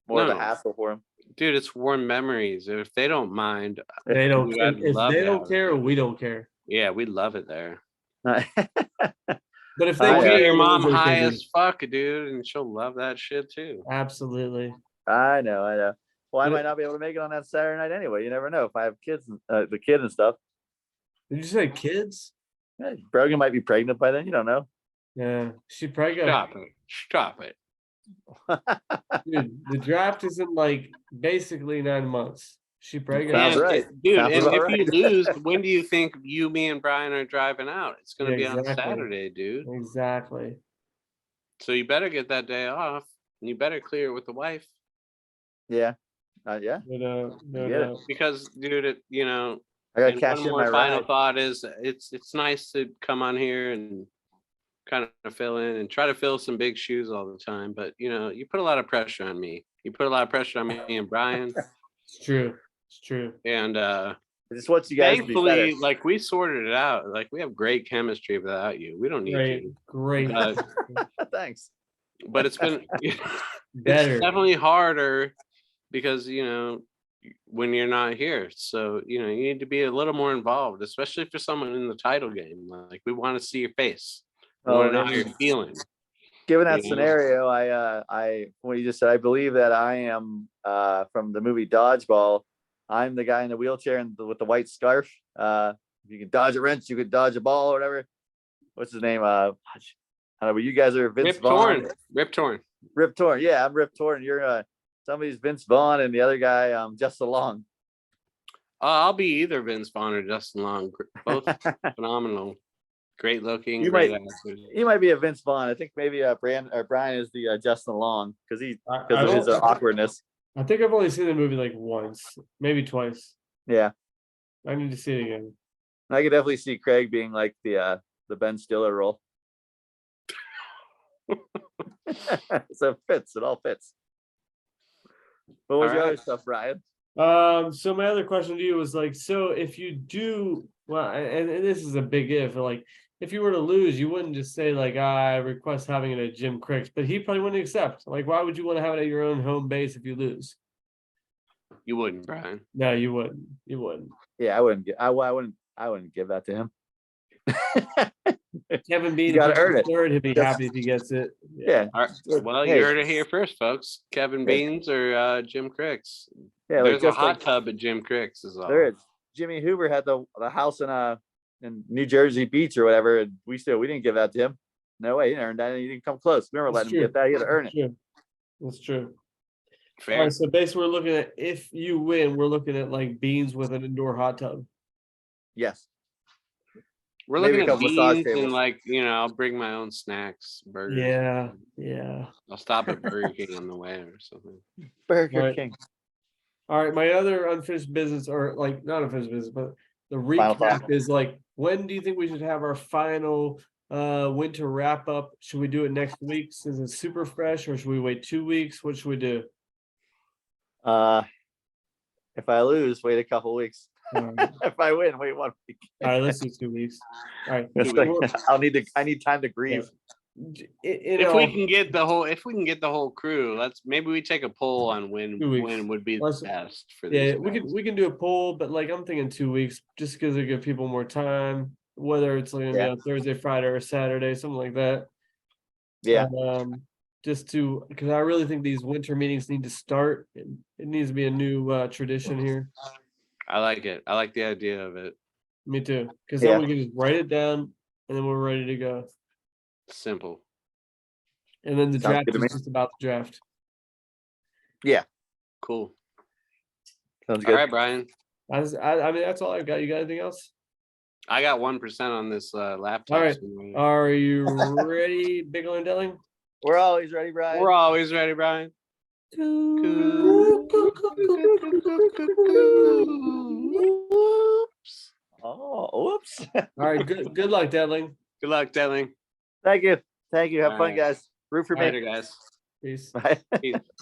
Speaker 3: more of a hassle for him.
Speaker 2: Dude, it's warm memories. If they don't mind,
Speaker 1: they don't. If they don't care, we don't care.
Speaker 2: Yeah, we love it there.
Speaker 1: But if they
Speaker 2: get your mom high as fuck, dude, and she'll love that shit too.
Speaker 1: Absolutely.
Speaker 3: I know. Well, I might not be able to make it on that Saturday night anyway. You never know if I have kids, the kid and stuff.
Speaker 1: Did you say kids?
Speaker 3: Yeah, Brogan might be pregnant by then. You don't know.
Speaker 1: Yeah, she pregnant.
Speaker 2: Stop it.
Speaker 1: Dude, the draft is in like basically 9 months. She pregnant.
Speaker 3: Sounds right.
Speaker 2: Dude, and if you lose, when do you think me and Brian are driving out? It's going to be on Saturday, dude.
Speaker 1: Exactly.
Speaker 2: So you better get that day off, and you better clear it with the wife.
Speaker 3: Yeah.
Speaker 1: No.
Speaker 2: Because, dude, I
Speaker 3: got cash in my
Speaker 2: final thought is it's nice to come on here and kind of fill in and try to fill some big shoes all the time, but you put a lot of pressure on me. You put a lot of pressure on me and Brian.
Speaker 1: It's true.
Speaker 3: I
Speaker 2: And
Speaker 3: just want you guys
Speaker 2: thankfully,
Speaker 3: to be better.
Speaker 2: like we sorted it out. Like we have great chemistry without you. We don't need you.
Speaker 1: Great.
Speaker 3: Thanks.
Speaker 2: But it's been
Speaker 1: better.
Speaker 2: It's definitely harder because when you're not here. So you need to be a little more involved, especially for someone in the title game. Like we want to see your face. We want to know how you're feeling.
Speaker 3: Given that scenario, I what you just said, I believe that I am from the movie Dodgeball. I'm the guy in the wheelchair with the white scarf. If you can dodge a wrench, you could dodge a ball or whatever. What's his name? I don't know, but you guys are Vince Vaughn.
Speaker 2: Rip Torn.
Speaker 3: Yeah, I'm Rip Torn. You're somebody's Vince Vaughn and the other guy Justin Long.
Speaker 2: I'll be either Vince Vaughn or Justin Long. Both phenomenal. Great looking.
Speaker 3: You might be a Vince Vaughn. I think maybe Brian is the Justin Long because of his awkwardness.
Speaker 1: I think I've only seen the movie like once, maybe twice.
Speaker 3: Yeah,
Speaker 1: I need to see it again.
Speaker 3: I could definitely see Craig being like the Ben Stiller role. So it all fits. What was your other stuff, Brian?
Speaker 1: So my other question to you was like, so if you do well, and this is a big if, like if you were to lose, you wouldn't just say like I request having it at Jim Crick's, but he probably wouldn't accept. Like, why would you want to have it at your own home base if you lose?
Speaker 2: You wouldn't, Brian.
Speaker 1: No, you wouldn't. You wouldn't.
Speaker 3: Yeah, I wouldn't give that to him.
Speaker 1: Kevin Bean,
Speaker 3: gotta earn it.
Speaker 1: third, he'd be happy if he gets it.
Speaker 3: Yeah.
Speaker 2: All right. Well, you heard it here first, folks. Kevin Beans or Jim Crick's.
Speaker 3: Yeah,
Speaker 2: There's a hot tub at Jim Crick's is all.
Speaker 3: There is. Jimmy Hoover had the house in New Jersey Beach or whatever, and we didn't give that to him. No way, he didn't earn that. He didn't come close. We never letting him get that. He had to earn it.
Speaker 1: That's true.
Speaker 2: Fair.
Speaker 1: All right, so basically, we're looking at if you win, we're looking at like Beans with an indoor hot tub.
Speaker 3: Yes.
Speaker 2: We're
Speaker 3: Maybe
Speaker 2: looking
Speaker 3: a
Speaker 2: at
Speaker 3: couple massage
Speaker 2: beans
Speaker 3: tables.
Speaker 2: and like, I'll bring my own snacks, burgers.
Speaker 1: Yeah.
Speaker 2: I'll stop at Burger King on the way or something.
Speaker 3: Burger King.
Speaker 1: All right, my other unfinished business, or like not unfinished business, but the
Speaker 3: Final
Speaker 1: recap
Speaker 3: thought.
Speaker 1: is like, when do you think we should have our final winter wrap up? Should we do it next week? Is it super fresh, or should we wait 2 weeks? What should we do?
Speaker 3: If I lose, wait a couple weeks. If I win, wait 1 week.
Speaker 1: All right, let's do 2 weeks. All right,
Speaker 3: I need time to grieve.
Speaker 2: If we can get the whole crew, maybe we take a poll on when would be the best for this.
Speaker 1: Yeah, we can do a poll, but like I'm thinking 2 weeks, just because it give people more time, whether it's like gonna be on Thursday, Friday, or Saturday, something like that.
Speaker 3: Yeah.
Speaker 1: Because I really think these winter meetings need to start. It needs to be a new tradition here.
Speaker 2: I like it. I like the idea of it.
Speaker 1: Me too. Because then we can just write it down, and then we're ready to go.
Speaker 2: Simple.
Speaker 1: And then the draft is just about the draft.
Speaker 3: Yeah.
Speaker 2: Cool.
Speaker 3: Sounds good.
Speaker 2: All right, Brian.
Speaker 1: I mean, that's all I've got. You got anything else?
Speaker 2: I got 1% on this laptop.
Speaker 1: All right. Are you ready, Bigelow and Delling?
Speaker 3: We're always ready, Brian.
Speaker 2: We're always ready, Brian.
Speaker 3: Oh, oops.
Speaker 1: All right. Good luck, Delling.
Speaker 2: Good luck, Delling.
Speaker 3: Thank you. Have fun, guys. Root for me.
Speaker 2: Later, guys.
Speaker 1: Peace.
Speaker 3: Bye.
Speaker 2: Peace.